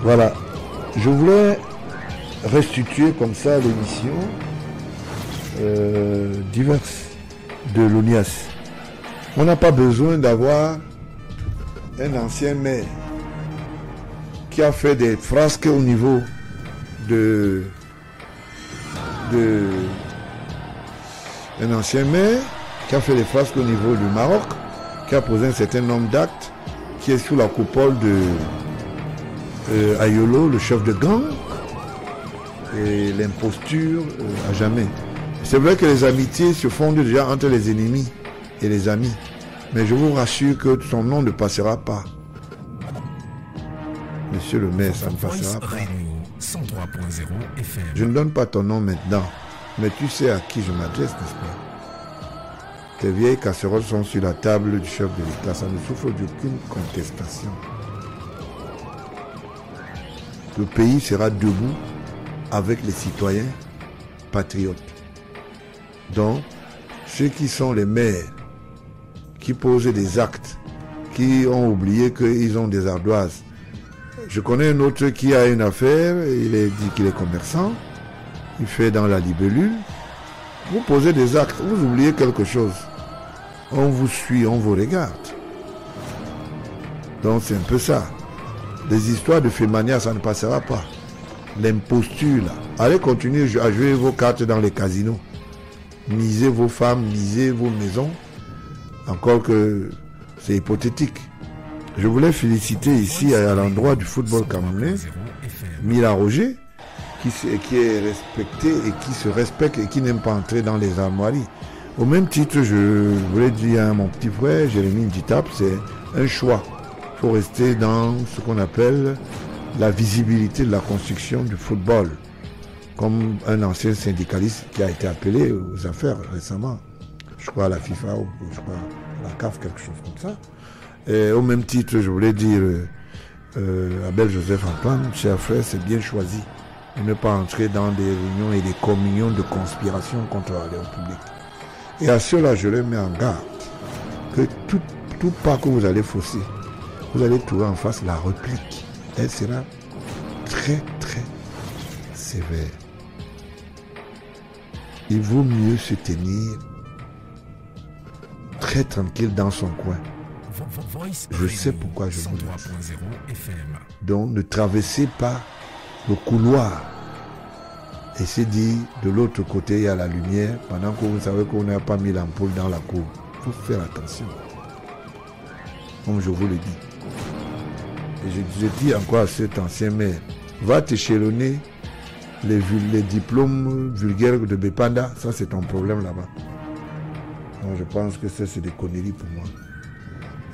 Voilà, je voulais restituer comme ça l'émission diverses de l'ONIAS. On n'a pas besoin d'avoir un ancien maire qui a fait des frasques au niveau un ancien maire qui a fait des frasques au niveau du Maroc, qui a posé un certain nombre d'actes, qui est sous la coupole de Ayolo, le chef de gang, et l'imposture à jamais. C'est vrai que les amitiés se fondent déjà entre les ennemis et les amis, mais je vous rassure que son nom ne passera pas. Monsieur le maire, ça ne passera pas. Je ne donne pas ton nom maintenant, mais tu sais à qui je m'adresse, n'est-ce pas? Tes vieilles casseroles sont sur la table du chef de l'État, ça ne souffre d'aucune contestation. Le pays sera debout avec les citoyens patriotes. Donc, ceux qui sont les maires, qui posent des actes, qui ont oublié qu'ils ont des ardoises. Je connais un autre qui a une affaire, il dit qu'il est commerçant, il fait dans la libellule. Vous posez des actes, vous oubliez quelque chose. On vous suit, on vous regarde. Donc c'est un peu ça. Les histoires de fémania, ça ne passera pas. L'imposture là. Allez continuer à jouer vos cartes dans les casinos. Misez vos femmes, misez vos maisons. Encore que c'est hypothétique. Je voulais féliciter ici à l'endroit du football camerounais Mila Roger qui est respecté et qui se respecte et qui n'aime pas entrer dans les armoiries. Au même titre, je voulais dire à mon petit frère Jérémy Nditap, c'est un choix. Il faut rester dans ce qu'on appelle la visibilité de la construction du football, comme un ancien syndicaliste qui a été appelé aux affaires récemment, je crois à la FIFA ou je crois à la CAF, quelque chose comme ça. Et au même titre, je voulais dire Abel Joseph Antoine, cher frère, c'est bien choisi de ne pas entrer dans des réunions et des communions de conspiration contre la République. Et à cela, je les mets en garde que tout pas que vous allez fausser, vous allez trouver en face la réplique. Elle sera très très sévère. Il vaut mieux se tenir très tranquille dans son coin. Je sais pourquoi je vous le dis. Donc ne traversez pas le couloir. Et c'est dit, de l'autre côté, il y a la lumière, pendant que vous savez qu'on n'a pas mis l'ampoule dans la cour. Il faut faire attention. Comme je vous le dis. Et je dis encore à cet ancien maire, va t'échelonner les diplômes vulgaires de Bepanda, ça c'est ton problème là-bas. Donc je pense que ça c'est des conneries pour moi.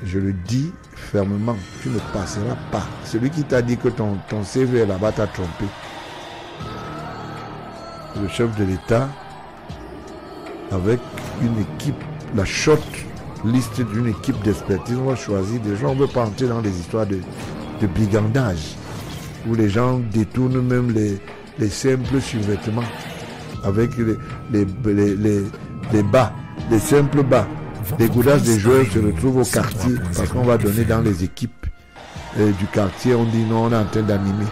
Je le dis fermement, tu ne passeras pas. Celui qui t'a dit que ton CV là-bas t'a trompé. Le chef de l'État avec une équipe, la short liste d'une équipe d'expertise. On va choisir des gens, on ne veut pas entrer dans les histoires de brigandage, où les gens détournent même les simples survêtements avec les bas, les simples bas. Les goudasses des joueurs se retrouvent au quartier parce qu'on va donner dans les équipes du quartier. On dit non, on est en train d'animer.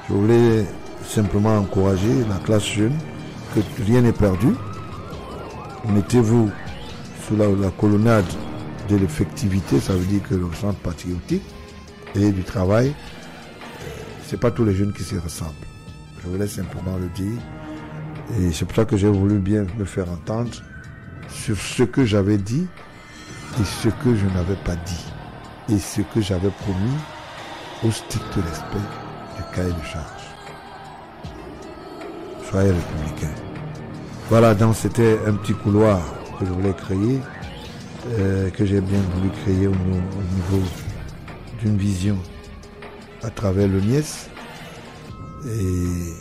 Je voulais simplement encourager la classe jeune que rien n'est perdu. Mettez-vous sous la colonnade de l'effectivité, ça veut dire que le centre patriotique et du travail, c'est pas tous les jeunes qui se ressemblent. Je voulais simplement le dire. Et c'est pour ça que j'ai voulu bien me faire entendre sur ce que j'avais dit et ce que je n'avais pas dit et ce que j'avais promis au strict respect du cahier de charge. Soyez républicains. Voilà, donc c'était un petit couloir que je voulais créer, que j'ai bien voulu créer au niveau d'une vision à travers le NIES. Et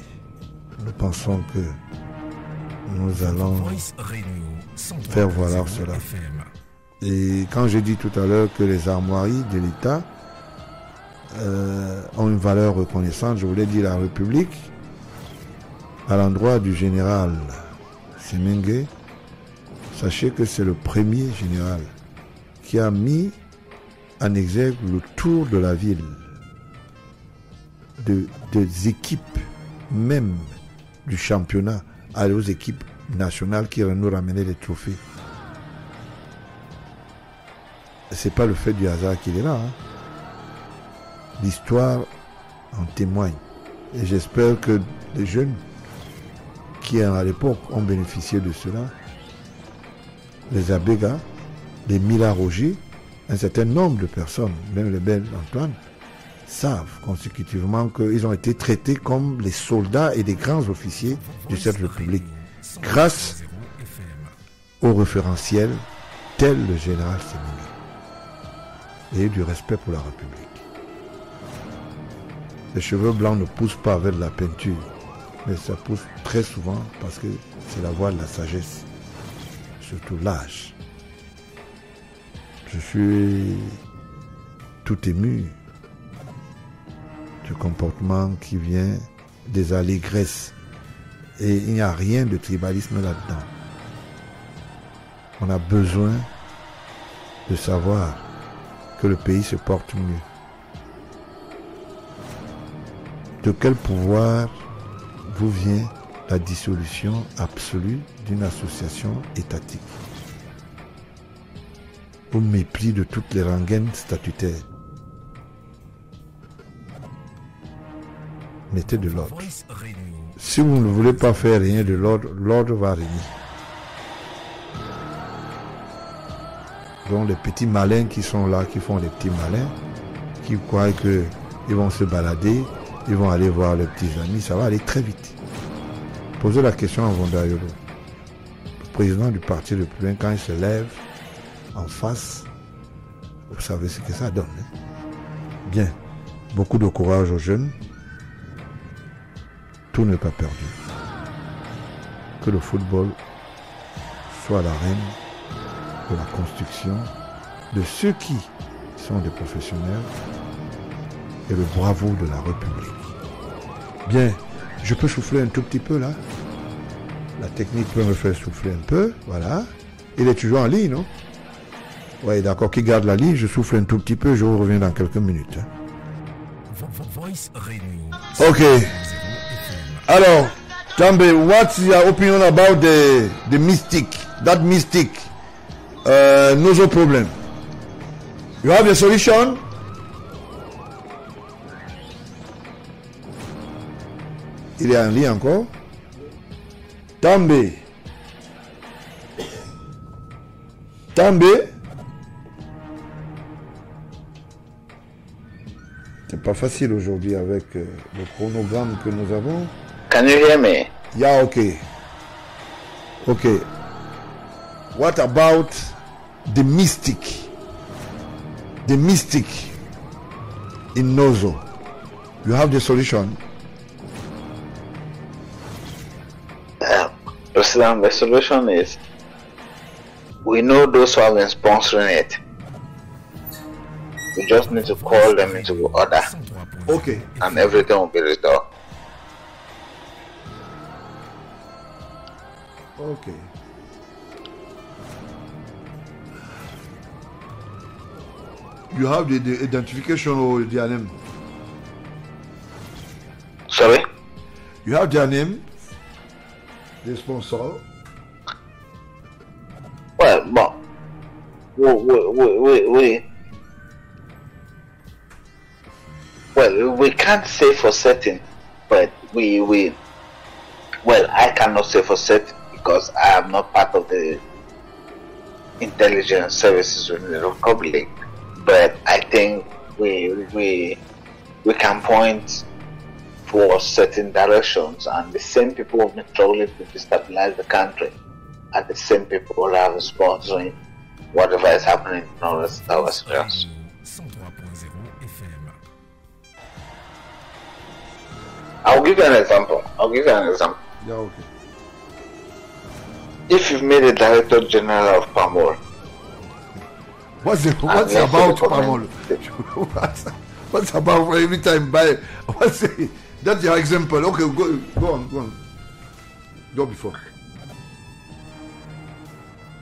nous pensons que nous allons faire valoir cela. Et quand j'ai dit tout à l'heure que les armoiries de l'État ont une valeur reconnaissante, je voulais dire la République, à l'endroit du général Semengue, sachez que c'est le premier général qui a mis en exergue le tour de la ville, des équipes, même du championnat, aux équipes nationales qui nous ramenaient des trophées. C'est pas le fait du hasard qu'il est là. L'histoire en témoigne. Et j'espère que les jeunes qui à l'époque ont bénéficié de cela, les Abega, les Mila Roger, un certain nombre de personnes, même le bel Antoine, savent consécutivement qu'ils ont été traités comme les soldats et les grands officiers de cette République, grâce au référentiel tel le général Semengue, et du respect pour la République. Les cheveux blancs ne poussent pas avec de la peinture, mais ça pousse très souvent parce que c'est la voie de la sagesse, surtout l'âge. Je suis tout ému du comportement qui vient des allégresses. Et il n'y a rien de tribalisme là-dedans. On a besoin de savoir que le pays se porte mieux. De quel pouvoir vous vient la dissolution absolue d'une association étatique, au mépris de toutes les rengaines statutaires? Mettez de l'ordre. Si vous ne voulez pas faire rien de l'ordre, l'ordre va régner. Donc les petits malins qui sont là, qui font les petits malins, qui croient qu'ils vont se balader, ils vont aller voir leurs petits amis, ça va aller très vite. Posez la question à Vondayolo. Le président du parti républicain, quand il se lève en face, vous savez ce que ça donne. Bien, beaucoup de courage aux jeunes. Tout n'est pas perdu. Que le football soit la reine de la construction de ceux qui sont des professionnels et le bravo de la République. Bien, je peux souffler un tout petit peu là. La technique peut me faire souffler un peu, voilà. Il est toujours en ligne, non? Oui, d'accord, qui garde la ligne, je souffle un tout petit peu, je reviens dans quelques minutes. Ok. Alors, Tambe, what's your opinion about the mystic, that mystic, Nozo problem? You have a solution? Il est en ligne encore? Tambe. Tambe. C'est pas facile aujourd'hui avec le chronogramme que nous avons. Can you hear me? Yeah, okay. Okay. What about the mystic? The mystic in Nozo. You have the solution? the solution is we know those who have been sponsoring it. We just need to call them into order. Okay. And everything will be restored. Okay. You have the identification of their name. Sorry? You have their name, the sponsor. Well, but we can't say for certain, but I cannot say for certain because I am not part of the intelligence services within the Republic. But I think we can point for certain directions, and the same people who have been struggling to destabilize the country are the same people who are sponsoring whatever is happening in our regions. I'll give you an example. Yeah, okay. If you've made a Director General of PAMOL, what's about PAMOL? What's about every time by? That's your example. Okay, go on. Go before.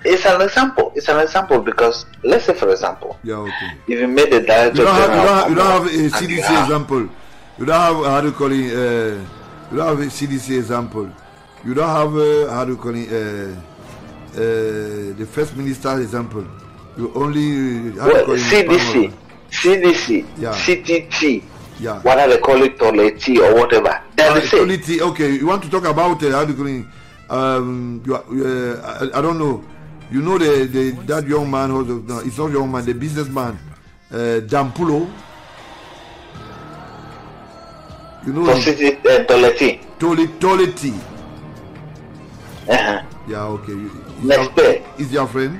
It's an example because let's say, for example, yeah, okay. If you made a Director General, you don't have a CDC example. You don't have how do you call it? You don't have a CDC example. You don't have how do you call it? The First Minister example. You only CDC, yeah. CTT, yeah. Whether they call it Toleti or whatever. Toleti, okay. You want to talk about how do you call it? I don't know. You know that young man, no, it's not young man, the businessman, Dampulo. You know Toleti. Toleti. Uh-huh. Yeah, okay. Is your friend?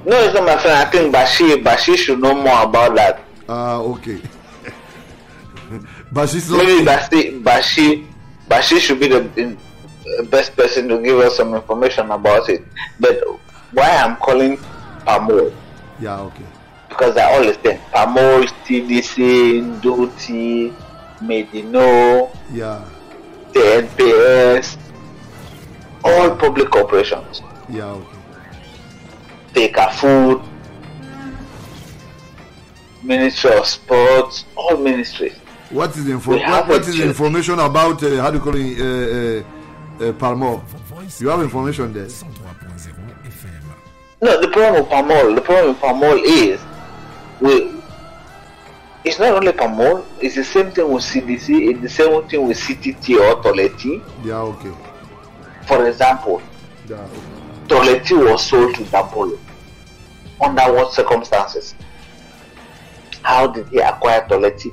No, it's not my friend. I think Bashir should know more about that. Okay. Bashir should be the best person to give us some information about it. But why I'm calling PAMOL? Yeah, okay. Because they're all the same. PAMOL, TDC, Duty, Medino, yeah, TNPS, all public corporations. Yeah, okay. Take a food, Ministry of Sports, all ministries. What is the information about how do you call it PAMOL? You have information there. No, the problem with PAMOL is it's not only PAMOL, it's the same thing with CDC, it's the same thing with CTT or Toleti. Yeah, okay. For example, yeah, okay. Toleti was sold to Dampolo. Under what circumstances? How did he acquire Toleti?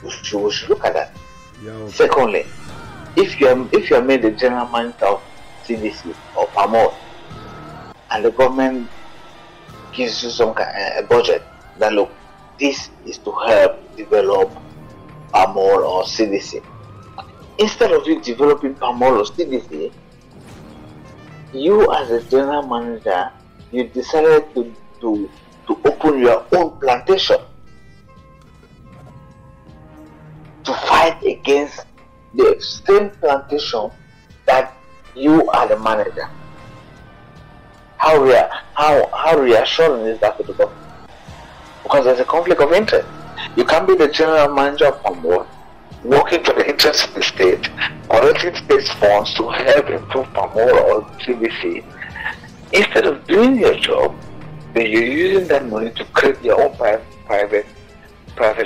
We should look at that. Yeah, okay. Secondly, if you are made the general manager of CDC or PAMOL, and the government gives you some a budget, that look, this is to help develop PAMOL or CDC. Instead of you developing PAMOL or CDC, you as a general manager, you decided to open your own plantation to fight against the same plantation that you are the manager. How reassuring is that to the government? Because there's a conflict of interest. You can't be the general manager of PAMOL, working for the interest of the state, collecting state funds to help improve PAMOL or CBC. Instead of doing your job, then you're using that money to create your own private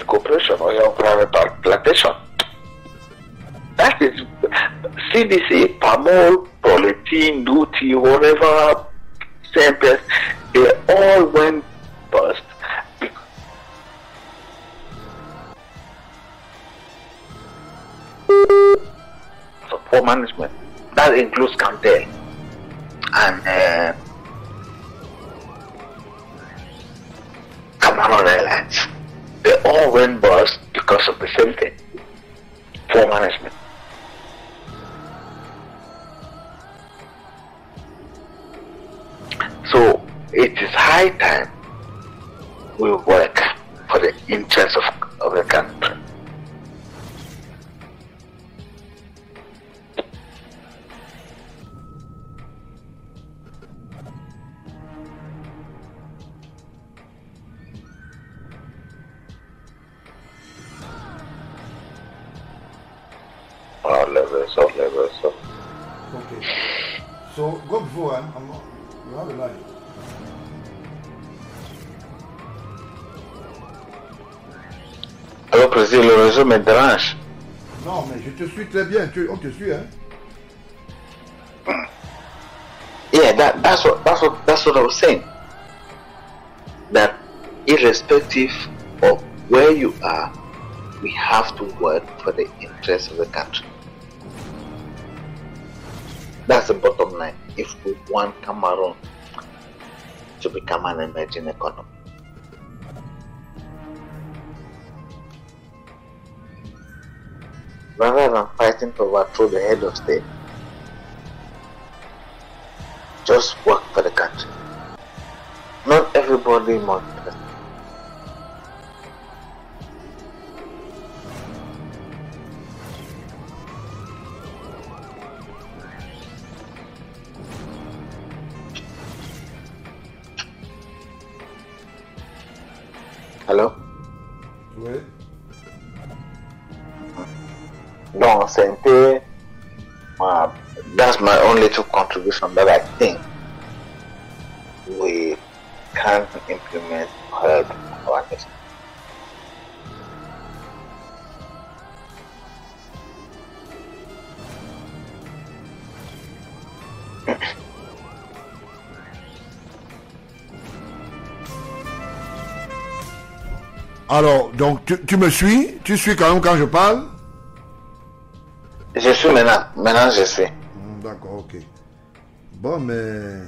corporation or your own private plantation. That is CBC, PAMOL, Polythene, Duty, whatever, Tempest, they all went bust. So poor management. That includes Cantel and Cameron Airlines. They all went bust because of the same the poor management. So it is high time we work for the interests of the country. All levels. Okay. So go before, you have a line. Alors, président, le réseau me dérange. Non, mais je te suis très bien. On te suit, hein. Yeah, that's what I was saying. That irrespective of where you are, we have to work for the interests of the country. That's the bottom line. If we want Cameroon to become an emerging economy. Rather than fighting to overthrow the head of state, just work for the country. Not everybody must. Hello? Oui. No, Sente, that's my only two contribution that I think we can implement our next. Alors, donc, tu me suis? Tu suis quand même quand je parle? Je suis maintenant. Maintenant, je suis. D'accord, ok. Bon, mais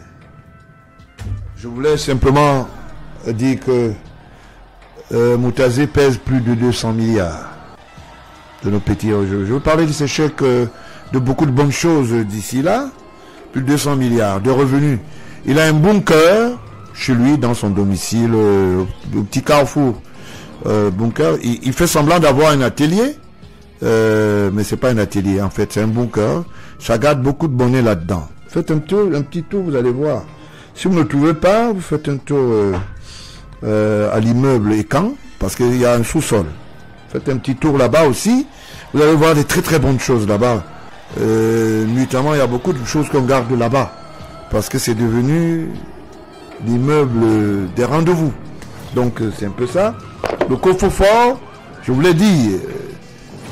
je voulais simplement dire que Moutazé pèse plus de 200 milliards de nos petits. Je veux parler de ces chèques, de beaucoup de bonnes choses d'ici là. Plus de 200 milliards de revenus. Il a un bunker chez lui, dans son domicile, le petit carrefour. Bunker. Il fait semblant d'avoir un atelier. Mais c'est pas un atelier, en fait, c'est un bunker. Ça garde beaucoup de bonnets là-dedans. Faites un petit tour, vous allez voir. Si vous ne le trouvez pas, vous faites un tour à l'immeuble Ekan, parce qu'il y a un sous-sol. Faites un petit tour là-bas aussi. Vous allez voir des très très bonnes choses là-bas. Notamment, il y a beaucoup de choses qu'on garde là-bas, parce que c'est devenu l'immeuble des rendez-vous. Donc c'est un peu ça. Le coffre-fort, je vous l'ai dit.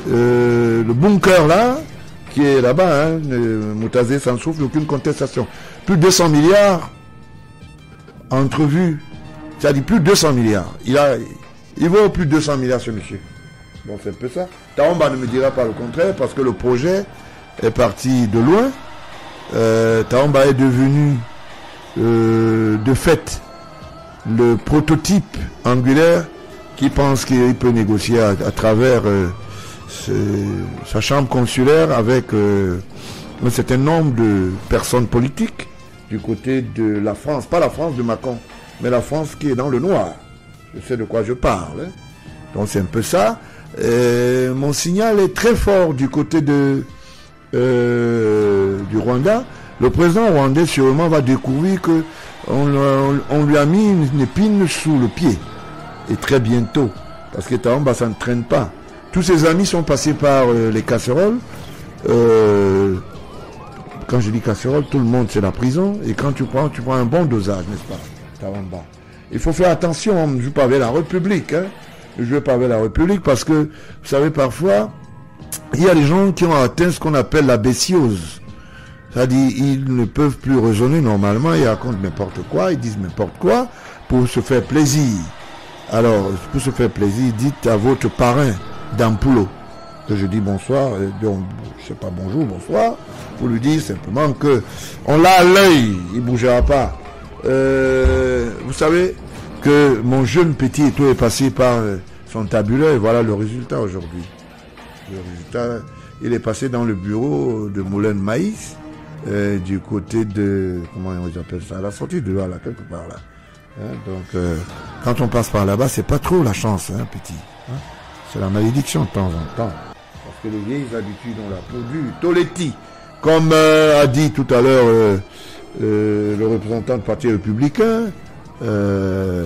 Le bunker là, qui est là-bas, hein, Moutazé sans souffle, aucune contestation. Plus de 200 milliards entrevus, c'est-à-dire plus de 200 milliards. Il vaut plus de 200 milliards ce monsieur. Bon, c'est un peu ça. Taomba ne me dira pas le contraire parce que le projet est parti de loin. Taomba est devenu de fait le prototype angulaire qui pense qu'il peut négocier à travers sa chambre consulaire avec un certain nombre de personnes politiques du côté de la France, pas la France de Macron, mais la France qui est dans le noir. Je sais de quoi je parle. Hein. Donc c'est un peu ça. Mon signal est très fort du côté du Rwanda. Le président rwandais sûrement va découvrir que on lui a mis une épine sous le pied. Et très bientôt. Parce que Taomba ça ne traîne pas. Tous ses amis sont passés par les casseroles. Quand je dis casserole, tout le monde c'est la prison. Et quand tu prends un bon dosage, n'est-ce pas, Taomba. Il faut faire attention, on ne joue pas avec la République. Hein. Ne joue pas avec la République parce que, vous savez, parfois, il y a des gens qui ont atteint ce qu'on appelle la bestiose. C'est-à-dire, ils ne peuvent plus raisonner normalement, ils racontent n'importe quoi, ils disent n'importe quoi pour se faire plaisir. Alors, pour se faire plaisir, dites à votre parrain d'Ampulo que je dis bonsoir, donc, je sais pas bonjour, bonsoir, pour lui dire simplement que on l'a à l'œil, il bougera pas. Vous savez que mon jeune petit Eto est passé par son tabuleur et voilà le résultat aujourd'hui. le résultat, il est passé dans le bureau de Moulin de Maïs, du côté de, comment on appelle ça, à la sortie de là, quelque part là. Hein, donc, quand on passe par là-bas, c'est pas trop la chance, hein, petit. Hein, c'est la malédiction de temps en temps. Parce que les vieilles habitudes, on l'a produit. Toletti, comme a dit tout à l'heure le représentant du Parti républicain, à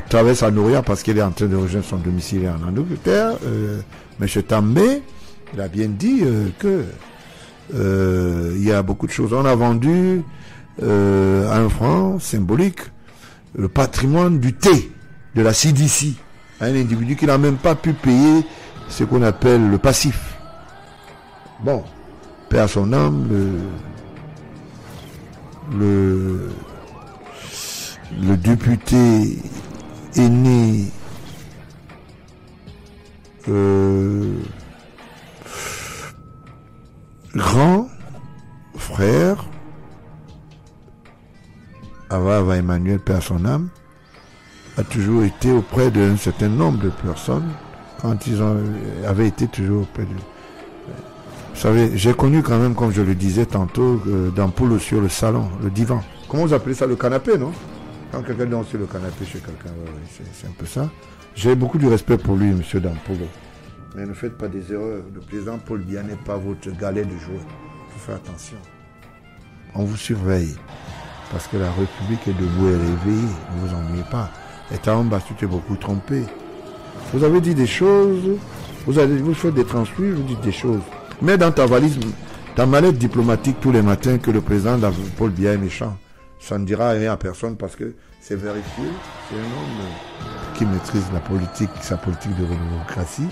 travers sa Nouria, parce qu'il est en train de rejoindre son domicile en Angleterre, M. També, il a bien dit que il y a beaucoup de choses. On a vendu à 1 franc symbolique le patrimoine du thé de la CDC à un individu qui n'a même pas pu payer ce qu'on appelle le passif. Bon, paix à son âme, le député aîné grand frère Ava Emmanuel, paix à son âme, a toujours été auprès d'un certain nombre de personnes quand ils avaient été toujours auprès de... Vous savez, j'ai connu quand même, comme je le disais tantôt, d'ampoule sur le salon, le divan. Comment vous appelez ça? Le canapé, non? Quand quelqu'un dort sur le canapé chez quelqu'un, c'est un peu ça. J'ai beaucoup de respect pour lui, monsieur Dampolo. Mais ne faites pas des erreurs. Le président Paul Biya n'est pas votre galet de jouets. Il faut faire attention. On vous surveille. Parce que la République est debout et réveillée. Ne vous ennuyez pas. Et Taomba, tu t'es beaucoup trompé. Vous avez dit des choses. Vous faites des transfuges, vous dites des choses. Mais dans ta valise, ta mallette diplomatique tous les matins que le président Paul Biya est méchant. Ça ne dira rien à personne parce que c'est vérifié. C'est un homme qui maîtrise la politique, sa politique de démocratie.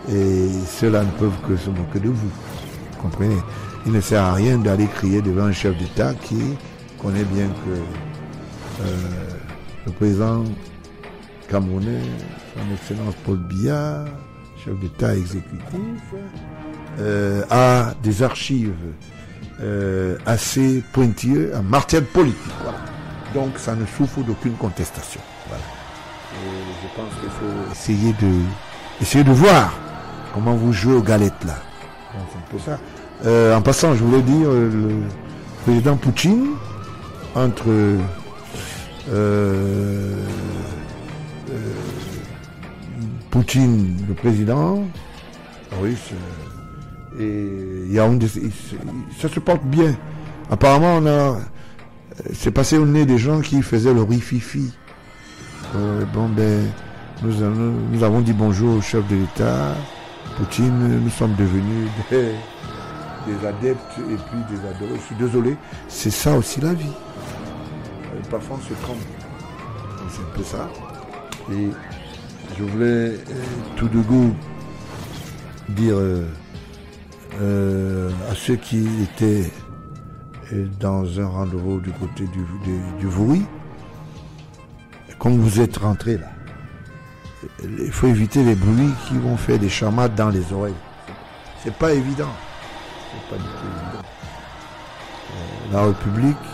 Et ceux-là ne peuvent que se moquer de vous. Vous comprenez? Il ne sert à rien d'aller crier devant un chef d'État qui connaît bien que le président camerounais, son Excellence Paul Biya, chef d'État exécutif, a des archives assez pointilleux en matière politique. Voilà. Donc ça ne souffre d'aucune contestation. Voilà. Et je pense qu'il faut essayer de voir comment vous jouez aux galettes là. Donc, c'est un peu ça. En passant, je voulais dire le président Poutine entre Poutine, le président russe, et Yaoundé, ça se porte bien. Apparemment, c'est passé au nez des gens qui faisaient le rififi. Nous avons dit bonjour au chef de l'État. Poutine, nous sommes devenus des adeptes et puis des adorés. Je suis désolé, c'est ça aussi la vie. Parfois on se trompe. C'est un peu ça. Et je voulais tout de go dire à ceux qui étaient dans un rendez-vous du côté du Vouri, comme vous êtes rentrés là, il faut éviter les bruits qui vont faire des chamades dans les oreilles. C'est pas évident. C'est pas du tout évident. La République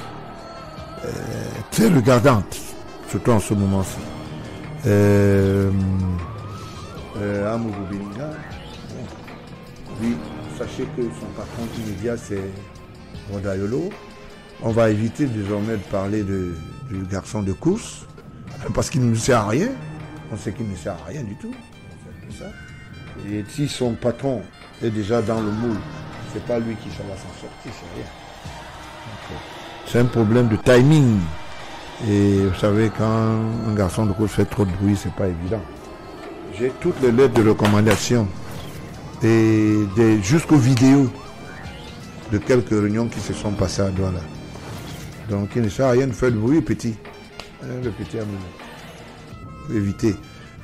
est très regardante, surtout en ce moment-ci. Amourou Beninga, oui, sachez que son patron immédiat c'est Rodayolo. On va éviter désormais de parler du garçon de course, parce qu'il ne nous sert à rien. On sait qu'il ne sert à rien du tout. C'est un peu ça. Et si son patron est déjà dans le moule, c'est pas lui qui va s'en sortir, c'est rien. Donc, c'est un problème de timing. Et vous savez, quand un garçon de course fait trop de bruit, c'est pas évident. J'ai toutes les lettres de recommandation et jusqu'aux vidéos de quelques réunions qui se sont passées à Douala. Donc il ne sert à rien de faire de bruit, petit. Le petit amour. Éviter.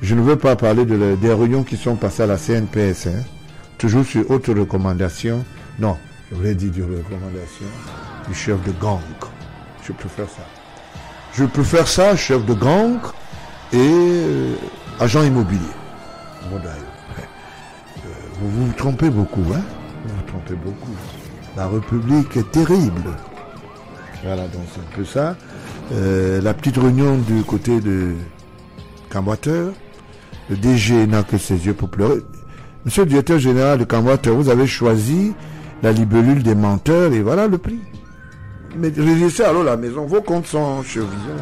Je ne veux pas parler des réunions qui sont passées à la CNPS, hein. Toujours sur autre recommandation. Non, je voulais dire de recommandation du chef de gang. Je préfère ça. Je préfère ça, chef de gang et agent immobilier. Vous vous trompez beaucoup, hein. Vous vous trompez beaucoup. La République est terrible. Voilà, donc c'est un peu ça. La petite réunion du côté de Camboiteur, le DG n'a que ses yeux pour pleurer. Monsieur le directeur général de Camwater, vous avez choisi la libellule des menteurs et voilà le prix. Mais réussissez alors la maison. Vos comptes sont chez Vision.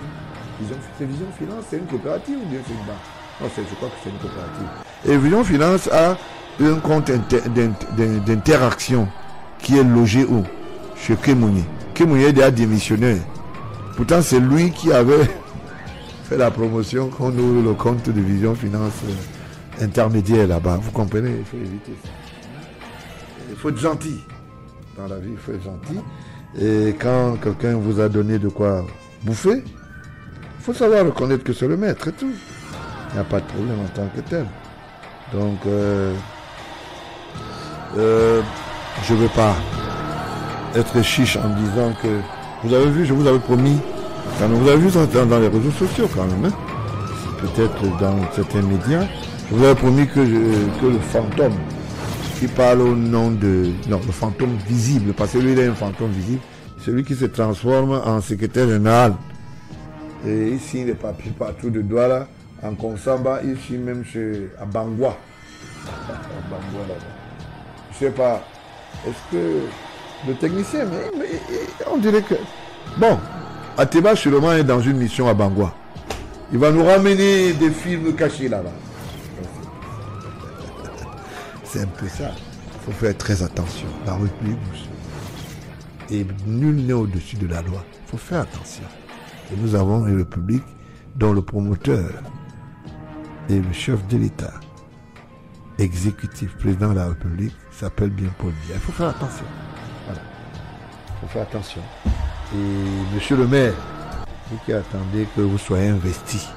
C'est Vision Finance, c'est une coopérative ou bien c'est une banque? Non, je crois que c'est une coopérative. Et Vision Finance a un compte d'interaction qui est logé où? Chez Kemouni. Kemouni est déjà démissionnaire. Pourtant, c'est lui qui avait fait la promotion qu'on ouvre le compte de Vision Finance intermédiaire là-bas. Vous comprenez? Il faut éviter ça. Il faut être gentil. Dans la vie, il faut être gentil. Et quand quelqu'un vous a donné de quoi bouffer, il faut savoir reconnaître que c'est le maître et tout. Il n'y a pas de problème en tant que tel. Donc, je ne veux pas être chiche en disant que... Vous avez vu, je vous avais promis, quand vous avez vu ça dans les réseaux sociaux quand même, hein, peut-être dans certains médias, je vous avais promis que le fantôme qui parle au nom de... Non, le fantôme visible, parce que lui il est un fantôme visible, celui qui se transforme en secrétaire général. Et ici, les papiers partout de doigts là, en Konsamba, ici même à Bangwa. À Bangwa là-bas. Je sais pas, est-ce que le technicien, mais on dirait que... Bon, Ateba sûrement est dans une mission à Bangwa. Il va nous ramener des films cachés là-bas. C'est un peu ça. Il faut faire très attention. La République, et nul n'est au-dessus de la loi. Il faut faire attention. Et nous avons une République dont le promoteur et le chef de l'État exécutif, président de la République, s'appelle bien Paul Biya. Il faut faire attention. Voilà. Il faut faire attention. Et monsieur le maire, vous qui attendez que vous soyez investi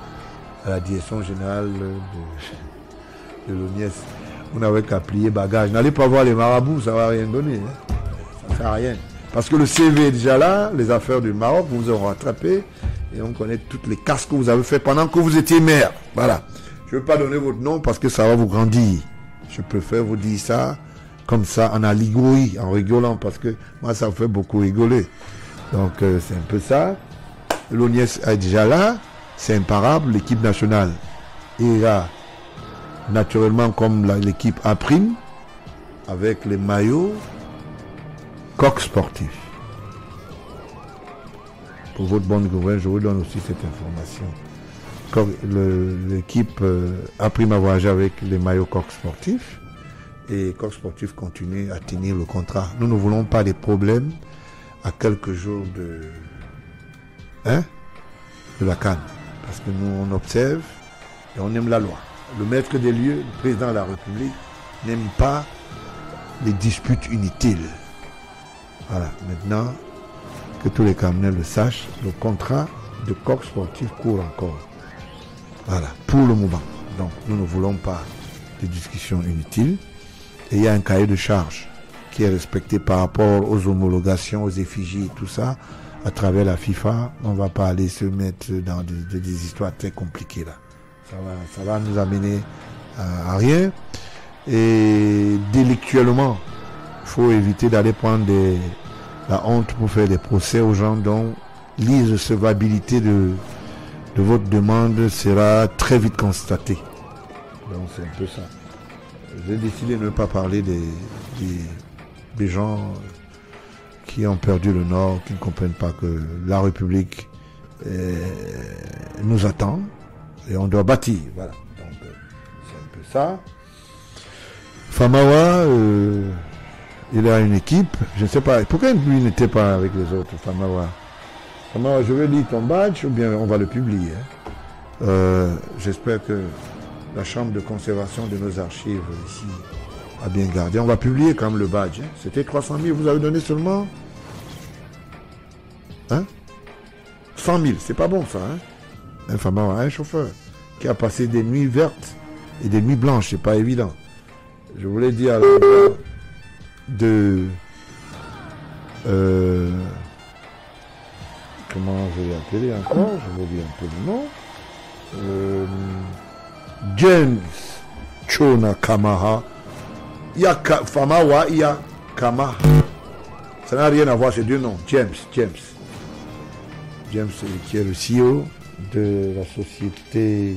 à la direction générale de l'ONIES, vous n'avez qu'à plier bagage. N'allez pas voir les marabouts, ça ne va rien donner. Hein. Ça ne sert à rien. Parce que le CV est déjà là, les affaires du Maroc, vous aurez rattrapé, et on connaît toutes les casses que vous avez fait pendant que vous étiez maire. Voilà. Je ne veux pas donner votre nom parce que ça va vous grandir. Je préfère vous dire ça comme ça en allégorie, en rigolant, parce que moi ça me fait beaucoup rigoler. Donc c'est un peu ça. L'ONIES est déjà là, c'est imparable, l'équipe nationale est là, naturellement comme l'équipe A', avec les maillots coq sportif. Pour votre bonne gouverne, je vous donne aussi cette information. L'équipe A' a voyagé avec les maillots coq sportifs et coq sportif continue à tenir le contrat. Nous ne voulons pas des problèmes à quelques jours de la CAN, parce que nous on observe et on aime la loi. Le maître des lieux, le président de la République, n'aime pas les disputes inutiles. Voilà, maintenant que tous les Camerounais le sachent, le contrat de coq sportif court encore. Voilà, pour le moment. Donc, nous ne voulons pas de discussions inutiles. Et il y a un cahier de charges qui est respecté par rapport aux homologations, aux effigies et tout ça, à travers la FIFA. On ne va pas aller se mettre dans des histoires très compliquées là. Ça va nous amener à rien. Et délictuellement, il faut éviter d'aller prendre la honte pour faire des procès aux gens dont l'irrecevabilité de votre demande sera très vite constatée. Donc c'est un peu ça. J'ai décidé de ne pas parler des gens qui ont perdu le Nord, qui ne comprennent pas que la République nous attend et on doit bâtir. Voilà. Donc c'est un peu ça. Famawa, il a une équipe. Je ne sais pas. Pourquoi lui n'était pas avec les autres, Famawa? Famawa, je vais lire ton badge ou bien on va le publier. J'espère que la chambre de conservation de nos archives ici a bien gardé. On va publier quand même le badge. Hein. C'était 300 000. Vous avez donné seulement 100 000. C'est pas bon ça. Hein? Un Famawa, un chauffeur qui a passé des nuits vertes et des nuits blanches. C'est pas évident. Je voulais dire à l'endroit de comment je vais appeler encore, je vais dire un peu le nom. James Chona Kamaha. Il y a Famawa, il y a Kamaha. Ça n'a rien à voir, c'est deux noms. James qui est le CEO de la société,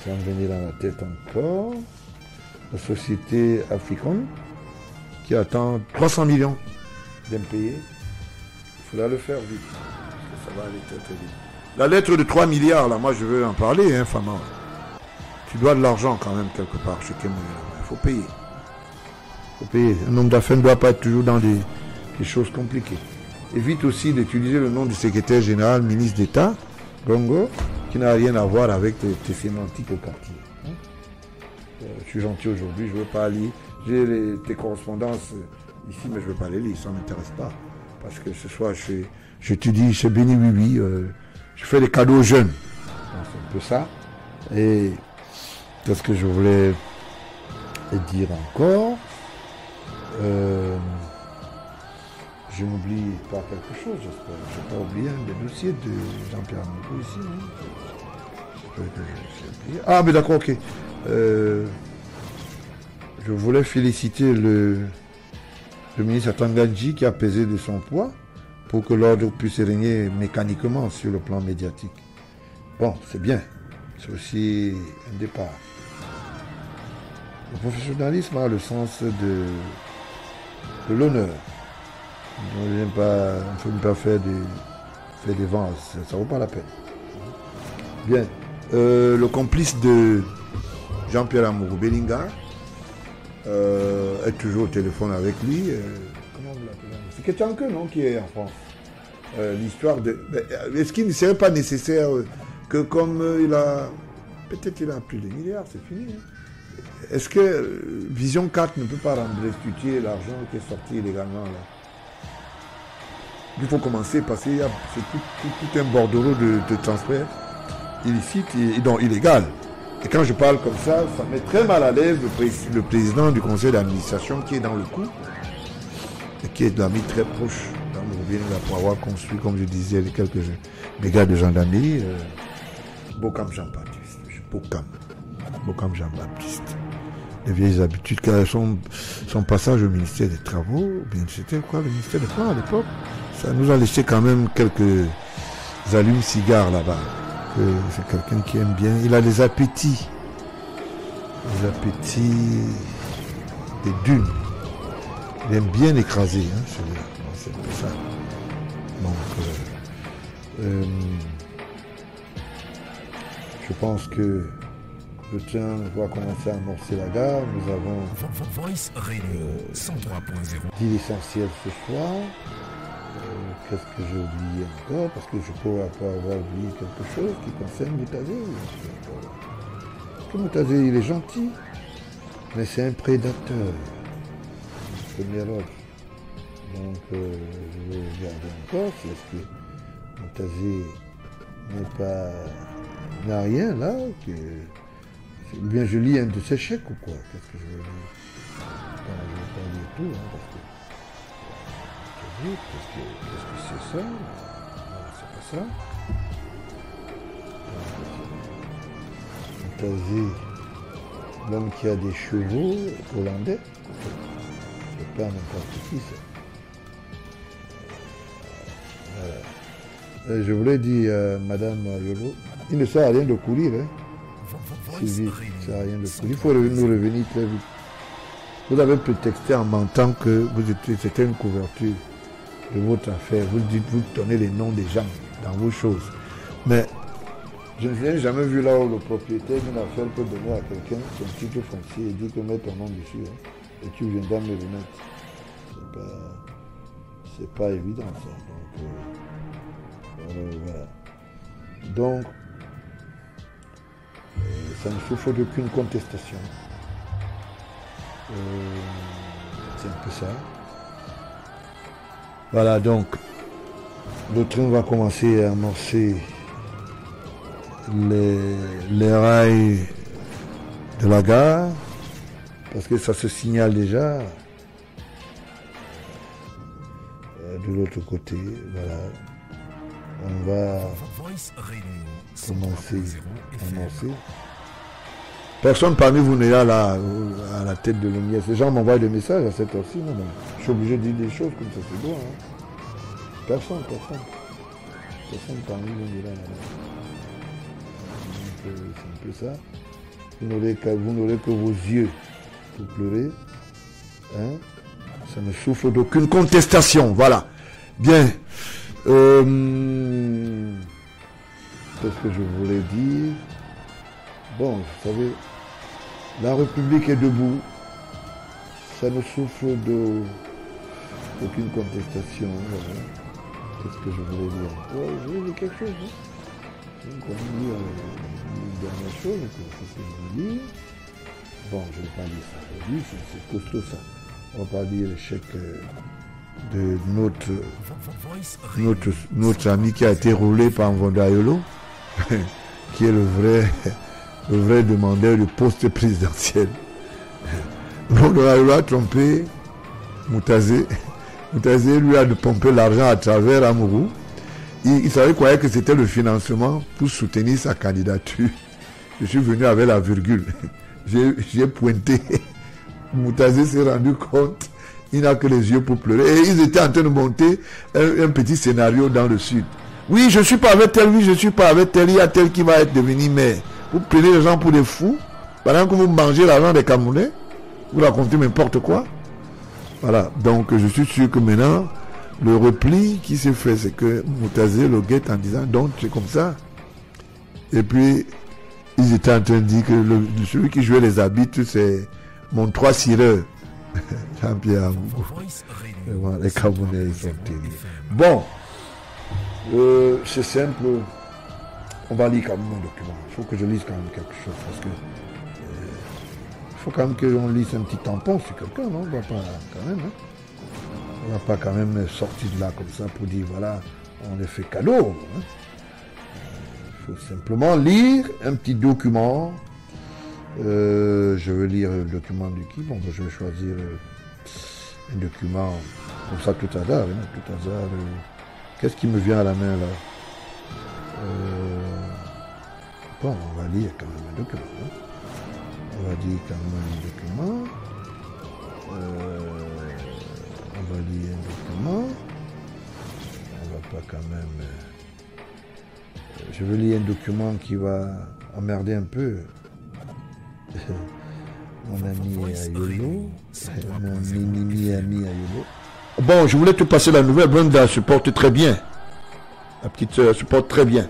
ça me venait dans la tête encore, la société africaine qui attend 300 millions d'impayés. Il faudra le faire vite. Ça va aller très très vite. La lettre de 3 milliards, là, moi je veux en parler, hein, Fama. Tu dois de l'argent quand même quelque part chez Kemoya. Il faut payer. Il faut payer. Un homme d'affaires ne doit pas être toujours dans des choses compliquées. Évite aussi d'utiliser le nom du secrétaire général, ministre d'État, Gongo, qui n'a rien à voir avec tes sémantiques au quartier. Hein? Je suis gentil aujourd'hui, je ne veux pas lire. J'ai tes correspondances ici, mais je ne veux pas les lire, ça ne m'intéresse pas. Parce que ce soir, je te dis, chez Béni Bibi, je fais des cadeaux aux jeunes. C'est un peu ça. Et qu'est-ce que je voulais dire encore? Je n'oublie pas quelque chose, j'espère. Je n'ai pas oublié un des dossiers de Jean-Pierre Amourou ici. Hein. Ah, mais d'accord, ok. Je voulais féliciter le ministre Atangadji qui a pesé de son poids pour que l'ordre puisse régner mécaniquement sur le plan médiatique. Bon, c'est bien. C'est aussi un départ. Le professionnalisme a le sens de l'honneur. On ne peut pas faire des vents, ça ne vaut pas la peine. Bien. Le complice de Jean-Pierre Amourou, Bellinga, est toujours au téléphone avec lui. Comment vous l'appelez? C'est Ketchanke, non, qui est en France. L'histoire de... Est-ce qu'il ne serait pas nécessaire que comme il a... Peut-être qu'il a plus de milliards, c'est fini. Hein. Est-ce que Vision 4 ne peut pas restituer l'argent qui est sorti illégalement là? Il faut commencer parce qu'il y a tout un bordereau de transfert illicite et donc illégal. Et quand je parle comme ça met très mal à l'aise le président du conseil d'administration qui est dans le coup et qui est l'ami très proche dans le gouvernement pour avoir construit, comme je disais, quelques brigades de gendarmerie. Bokam Jean-Baptiste. Bokam Jean-Baptiste. Les vieilles habitudes, son passage au ministère des Travaux, bien c'était quoi le ministère des Plans à l'époque? Ça nous a laissé quand même quelques allumes-cigares là-bas. C'est quelqu'un qui aime bien. Il a les appétits. Les appétits des dunes. Il aime bien écraser, hein, celui-là. C'est pour ça. Donc, je pense que le train va commencer à amorcer la gare. Nous avons Voice Radio 103.0 dit l'essentiel ce soir. Qu'est-ce que j'ai oublié encore? Parce que je pourrais pas avoir oublié quelque chose qui concerne Moutazé. Parce que Moutazé, il est gentil, mais c'est un prédateur. Premier ordre. Donc, je vais regarder encore si est-ce que Moutazé n'a rien là. Ou bien je lis un de ses chèques ou quoi? Qu'est-ce que je veux lire? Je ne vais pas lire tout, hein, parce que qu'est-ce que c'est ça? Non, c'est pas ça. Moutazé, l'homme qui a des chevaux hollandais. C'est pas n'importe qui ça. Voilà. Je voulais dire à Madame Yolo, il ne sert à rien de courir, hein. Sylvie, il ne sert à rien de courir. Il faut nous revenir très vite. Vous avez prétexté en mentant que c'était une couverture de votre affaire. Vous donnez les noms des gens dans vos choses. Mais je n'ai jamais vu là où le propriétaire d'une affaire peut donner à quelqu'un son titre foncier et dire que mets ton nom dessus. Hein, et tu viendras me le mettre. C'est pas évident ça. Donc, voilà. Donc, ça ne souffre d'aucune contestation. C'est un peu ça. Voilà, donc le train va commencer à amorcer les rails de la gare parce que ça se signale déjà de l'autre côté. Voilà, on va commencer à amorcer. Personne parmi vous n'est là à la tête de l'ONIS. Les gens m'envoient des messages à cette heure-ci. Je suis obligé de dire des choses comme ça se doit. Hein. Personne parmi vous n'est là. Donc, c'est un peu ça. Vous n'aurez que vos yeux faut pleurer. Hein? Ça ne souffre d'aucune contestation. Voilà. Bien. Qu'est-ce que je voulais dire? Bon, vous savez, la République est debout. Ça ne souffre d'aucune contestation. Voilà. Qu'est-ce que je voulais dire? Ouais, je voulais dire quelque chose. Hein? Je vais dire une dernière chose. Qu'est-ce que je veux dire? Bon, je ne vais pas dire ça. Oui, c'est costaud ça. On va pas dire l'échec de notre ami qui a été roulé par Ngondayolo, qui est le vrai demandeur du poste présidentiel. Ngondayolo a trompé Moutazé. Moutazé lui a pompé l'argent à travers Amourou. Il savait croyait que c'était le financement pour soutenir sa candidature. Je suis venu avec la virgule. J'ai pointé. Moutazé s'est rendu compte. Il n'a que les yeux pour pleurer. Et ils étaient en train de monter un petit scénario dans le sud. Oui, je ne suis pas avec tel, oui, je ne suis pas avec tel. Il y a tel qui va être devenu maire. Vous prenez les gens pour des fous. Pendant que vous mangez l'argent des Camerounais, vous racontez n'importe quoi. Voilà. Donc, je suis sûr que maintenant, le repli qui s'est fait, c'est que Moutazé le guette en disant, donc, c'est comme ça. Et puis, ils étaient en train de dire que celui qui jouait les arbitres, c'est mon 3 cireurs. Jean-Pierre Amougou. Les Camerounais, ils sont terribles. Bon, c'est simple. On va lire quand même un document. Il faut que je lise quand même quelque chose. Parce que il faut quand même qu'on lise un petit tampon sur quelqu'un, non? On va pas quand même. Hein? On va pas quand même sortir de là comme ça pour dire voilà, on les fait cadeau. Hein? Il faut simplement lire un petit document. Je vais lire le document du qui. Bon, je vais choisir un document comme ça tout hasard. Hein, tout hasard. Qu'est-ce qui me vient à la main là? Bon, on va lire quand même un document. Hein. On va lire quand même un document. On va lire un document. On va pas quand même. Je vais lire un document qui va emmerder un peu. Mon ami Ayolo, mon mini ami Ayolo. Bon, je voulais te passer la nouvelle. Brenda se porte très bien. La petite sœur se porte très bien.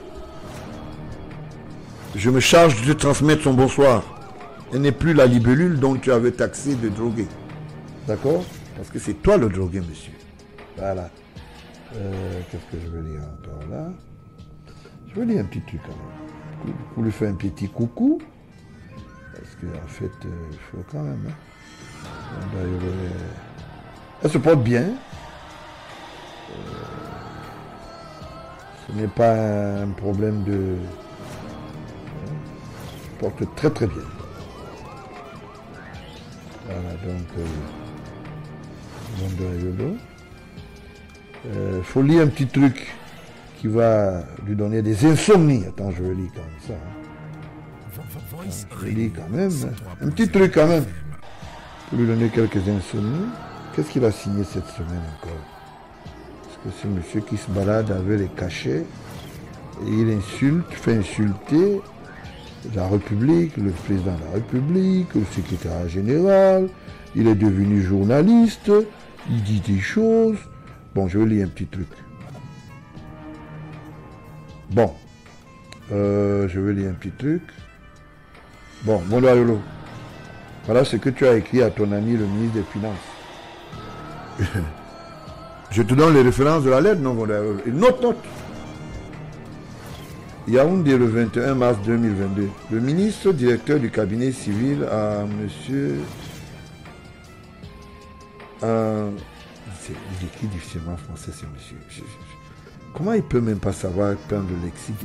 Je me charge de te transmettre son bonsoir. Elle n'est plus la libellule dont tu avais taxé de droguer. D'accord? Parce que c'est toi le drogué, monsieur. Voilà. Qu'est-ce que je vais lire encore là? Je vais lire un petit truc quand même. Pour lui faire un petit coucou. Parce qu'en fait, il faut quand même. Hein. Elle se porte bien. Ce n'est pas un problème de... Elle se porte très très bien. Voilà, donc... il faut lire un petit truc qui va lui donner des insomnies. Attends, je vais lire comme ça. Hein. Je lis quand même, un petit truc quand même, pour lui donner quelques insomnies. Qu'est-ce qu'il a signé cette semaine encore? Parce que c'est monsieur qui se balade avec les cachets et il insulte, fait insulter la République, le président de la République, le secrétaire général. Il est devenu journaliste, il dit des choses. Bon, je vais lire un petit truc. Bon, je vais lire un petit truc. Bon, Ngondayolo, voilà ce que tu as écrit à ton ami le ministre des Finances. Je te donne les références de la lettre, non, Ngondayolo. Note. Yaoundé le 21 mars 2022. Le ministre directeur du cabinet civil à monsieur... il écrit difficilement en français, ce monsieur. Comment il peut même pas savoir prendre le lexique?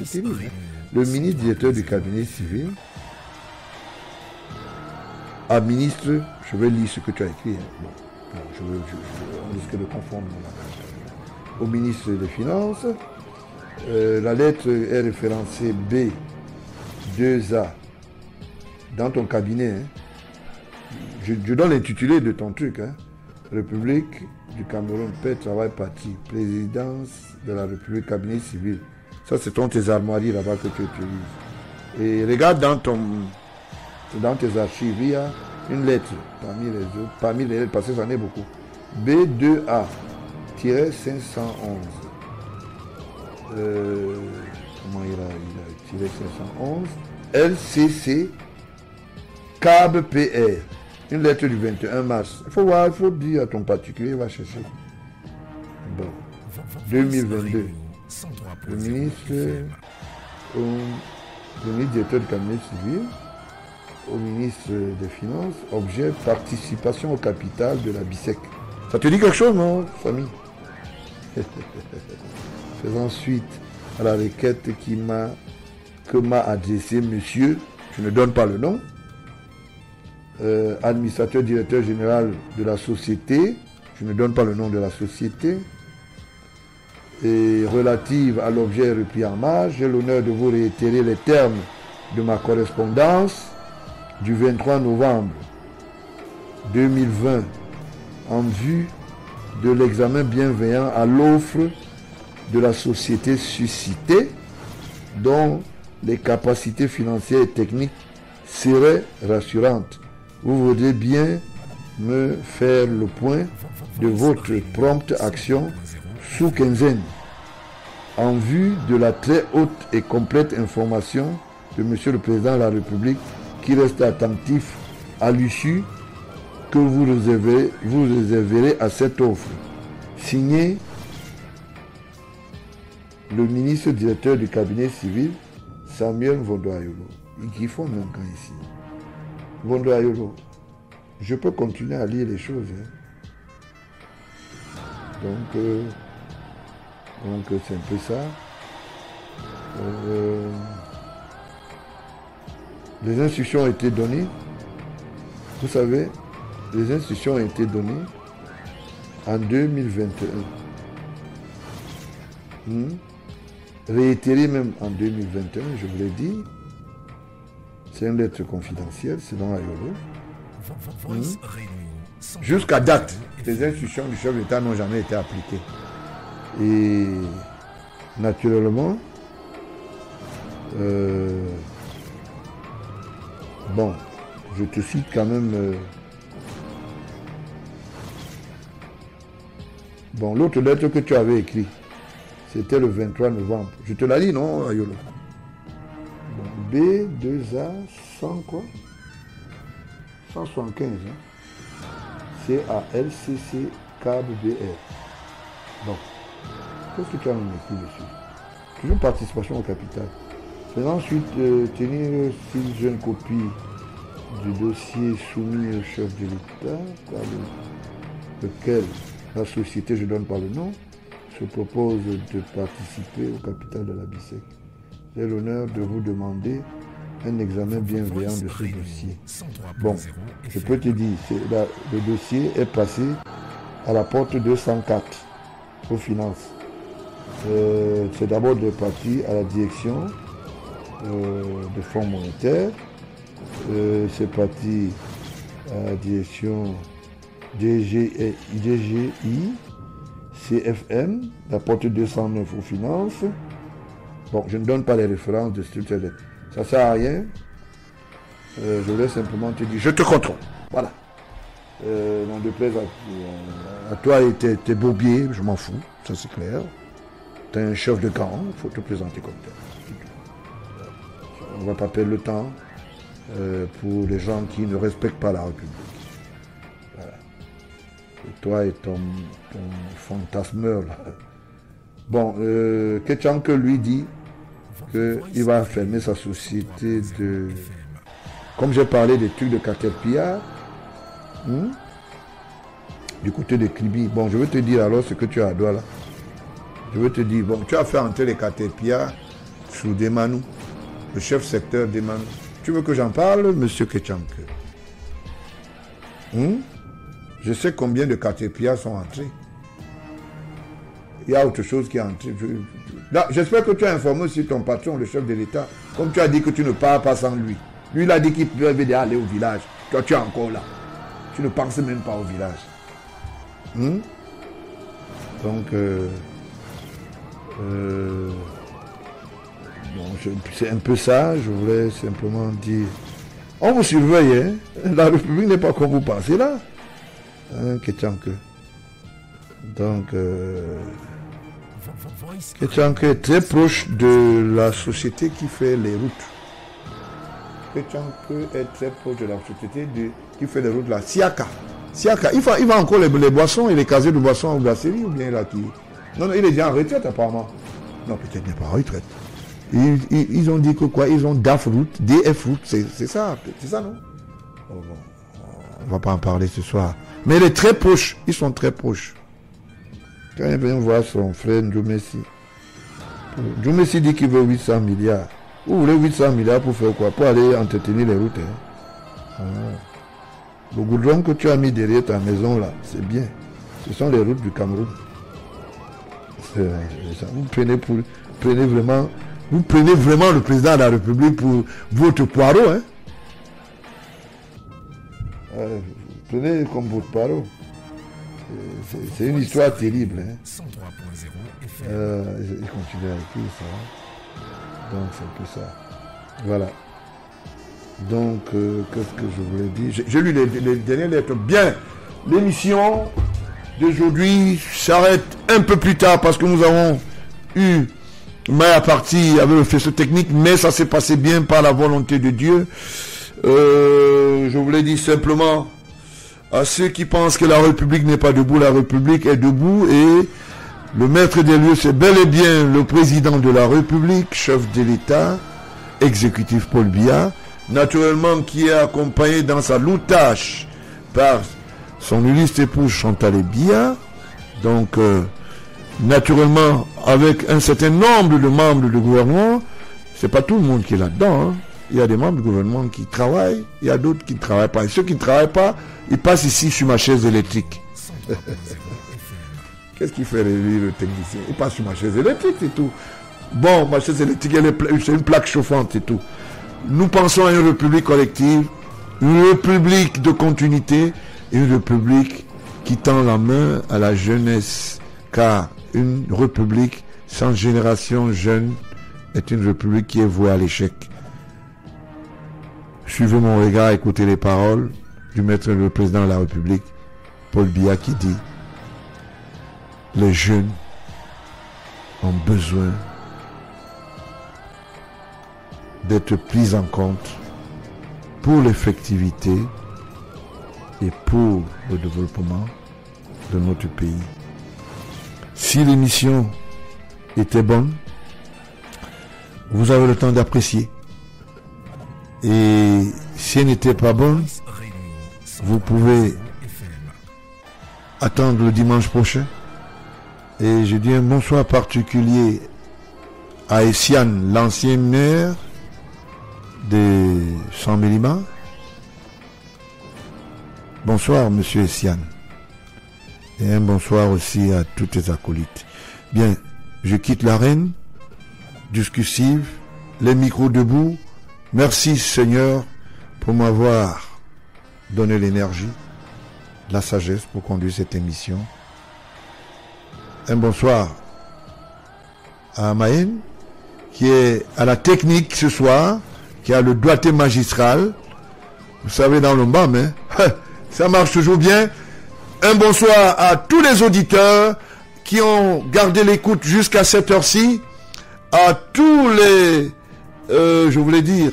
C'est terrible. Hein? Le ministre directeur du cabinet civil... à ministre, je vais lire ce que tu as écrit. Hein. Bon, on risque de confondre. Au ministre des Finances, la lettre est référencée B2A dans ton cabinet. Hein. Je donne l'intitulé de ton truc. Hein. République du Cameroun, paix, travail, parti. Présidence de la République, cabinet civil. Ça, c'est tes armoiries là-bas que tu utilises. Et regarde dans tes archives, il y a une lettre parmi les autres, parmi les lettres, parce que j'en ai beaucoup. B2A-511. Comment il a tiré 511? LCC CAB PR. Une lettre du 21 mars. Il faut voir, il faut dire à ton particulier, il va chercher. Bon. 2022. Le ministre directeur du cabinet civil, au ministre des Finances, objet participation au capital de la BISEC. Ça te dit quelque chose, non, famille? Faisons suite à la requête que m'a adressé monsieur, je ne donne pas le nom, administrateur directeur général de la société, je ne donne pas le nom de la société, et relative à l'objet repris en marge, j'ai l'honneur de vous réitérer les termes de ma correspondance du 23 novembre 2020 en vue de l'examen bienveillant à l'offre de la société suscitée dont les capacités financières et techniques seraient rassurantes. Vous voudrez bien me faire le point de votre prompte action sous quinzaine en vue de la très haute et complète information de Monsieur le Président de la République qui reste attentif à l'issue que vous réserverez à cette offre. Signé le ministre directeur du cabinet civil, Samuel Vondoayolo. Il faut même quand ici. Vondoayolo, je peux continuer à lire les choses. Hein. Donc c'est un peu ça. Les instructions ont été données. Vous savez, les instructions ont été données en 2021. Réitérées même en 2021, je vous l'ai dit. C'est une lettre confidentielle, c'est dans Ayolo. Jusqu'à date, les instructions du chef d'État n'ont jamais été appliquées. Et naturellement, bon, je te cite quand même. Bon, l'autre lettre que tu avais écrite, c'était le 23 novembre. Je te la lis, non, Ayolo? Bon, B2A 100 quoi 175, hein? CALCC CABBR. Bon, qu'est-ce que tu as écrit dessus? Toujours participation au capital. Mais ensuite, tenir 6 jeunes copies du dossier soumis au chef de l'État, par lequel la société, je ne donne pas le nom, se propose de participer au capital de la BISEC. J'ai l'honneur de vous demander un examen bienveillant de ce dossier. Bon, je peux te dire, le dossier est passé à la porte 204 aux finances. C'est d'abord parti à la direction de fonds monétaires. C'est parti à la direction DGI, CFM, la porte 209 aux finances. Bon, je ne donne pas les références de structure. Ça ne sert à rien. Je voulais simplement te dire, je te contrôle. Voilà. Non, de plaise à toi et tes bourbiers, je m'en fous, ça c'est clair. Tu es un chef de camp, il faut te présenter comme tel. On ne va pas perdre le temps pour les gens qui ne respectent pas la République. Voilà. Et toi et ton fantasmeur là. Bon, Ketchanke lui dit qu'il va fermer sa société de... Comme j'ai parlé des trucs de Caterpillar, du côté de Kribi. Bon, je veux te dire alors ce que tu as à doigt là. Je veux te dire, bon, tu as fait entrer les Caterpillar sous Demanou, le chef secteur Demanou. Tu veux que j'en parle, monsieur Ketchanke? Je sais combien de Caterpillar sont entrés. Il y a autre chose qui est entré. J'espère que tu as informé aussi ton patron, le chef de l'État. Comme tu as dit que tu ne pars pas sans lui. Lui, il a dit qu'il devait déjà aller au village. Toi, tu es encore là. Tu ne penses même pas au village. Donc, bon, c'est un peu ça. Je voulais simplement dire On vous surveille, hein. La République n'est pas comme vous pensez là. Hein, Kétianke. Donc, Kétianke est très proche de la société qui fait les routes. Kétianke est très proche de la société qui fait les routes là. Siaka. Il va encore les boissons et les casiers de boissons en brasserie ou bien là qui... Non, il est déjà en retraite apparemment. Non, peut-être il n'est pas en retraite. Ils ont dit que quoi? Ils ont DAF route, DF route, c'est ça non? Oh, bon. On va pas en parler ce soir. Mais il est très proche, ils sont très proches. Quand il vient voir son frère Ndjoumessi, Ndjoumessi dit qu'il veut 800 milliards. Vous voulez 800 milliards pour faire quoi? Pour aller entretenir les routes. Hein? Ah. Le goudron que tu as mis derrière ta maison là, c'est bien. Ce sont les routes du Cameroun. Vous prenez vraiment le président de la République pour votre poireau, hein? Prenez comme votre poireau. C'est une histoire terrible, hein? 103.0 FM. Il continue à écrire ça. Donc c'est un peu ça. Voilà. Donc, qu'est-ce que je voulais dire? J'ai lu les dernières lettres. Bien, l'émission d'aujourd'hui s'arrête un peu plus tard parce que nous avons eu ma partie avec le faisceau technique, mais ça s'est passé bien par la volonté de Dieu. Je voulais dire simplement à ceux qui pensent que la République n'est pas debout, la République est debout et le maître des lieux, c'est bel et bien le président de la République, chef de l'État, exécutif Paul Biya, naturellement qui est accompagné dans sa lourde tâche par son illustre épouse Chantal Biya, donc naturellement avec un certain nombre de membres du gouvernement. C'est pas tout le monde qui est là-dedans, hein. Il y a des membres du gouvernement qui travaillent, il y a d'autres qui ne travaillent pas. Et ceux qui ne travaillent pas, ils passent ici sur ma chaise électrique. Qu'est-ce qui fait lui, le technicien? Il passe sur ma chaise électrique, c'est tout. Bon, ma chaise électrique, c'est une plaque chauffante, c'est tout. Nous pensons à une république collective, une république de continuité, une république qui tend la main à la jeunesse. Car une république sans génération jeune est une république qui est vouée à l'échec. Suivez mon regard, écoutez les paroles du maître le président de la République, Paul Biya, qui dit: les jeunes ont besoin d'être pris en compte pour l'effectivité et pour le développement de notre pays. Si l'émission était bonne, vous avez le temps d'apprécier. Et si elle n'était pas bonne, vous pouvez attendre le dimanche prochain. Et je dis un bonsoir particulier à Essiane, l'ancien maire de Saint-Mélima. Bonsoir, monsieur Essiane. Et un bonsoir aussi à tous tes acolytes. Bien, je quitte l'arène discursive, les micros debout. Merci Seigneur pour m'avoir donné l'énergie, la sagesse pour conduire cette émission. Un bonsoir à Maïn, qui est à la technique ce soir, qui a le doigté magistral. Vous savez, dans le bas, mais ça marche toujours bien. Un bonsoir à tous les auditeurs qui ont gardé l'écoute jusqu'à cette heure-ci, à tous les, je voulais dire,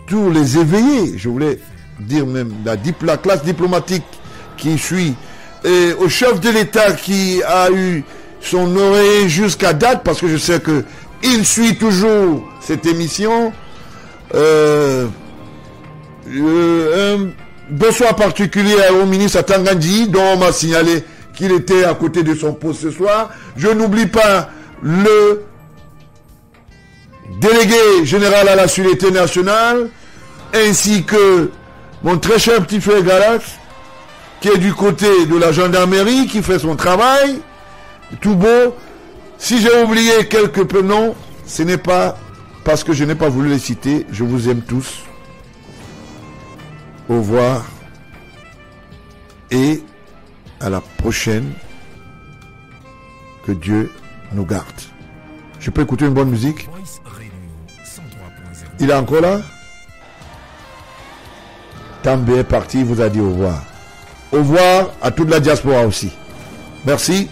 tous les éveillés, je voulais dire même la classe diplomatique qui suit, et au chef de l'État qui a eu son oreille jusqu'à date, parce que je sais que il suit toujours cette émission. Un bonsoir particulier au ministre Atangandji, dont on m'a signalé qu'il était à côté de son poste ce soir. Je n'oublie pas le délégué général à la sûreté nationale, ainsi que mon très cher petit frère Galax, qui est du côté de la gendarmerie, qui fait son travail, tout beau. Si j'ai oublié quelques prénoms, ce n'est pas parce que je n'ai pas voulu les citer. Je vous aime tous. Au revoir. Et à la prochaine. Que Dieu nous garde. Je peux écouter une bonne musique? Il est encore là? També est parti, il vous a dit au revoir. Au revoir à toute la diaspora aussi. Merci.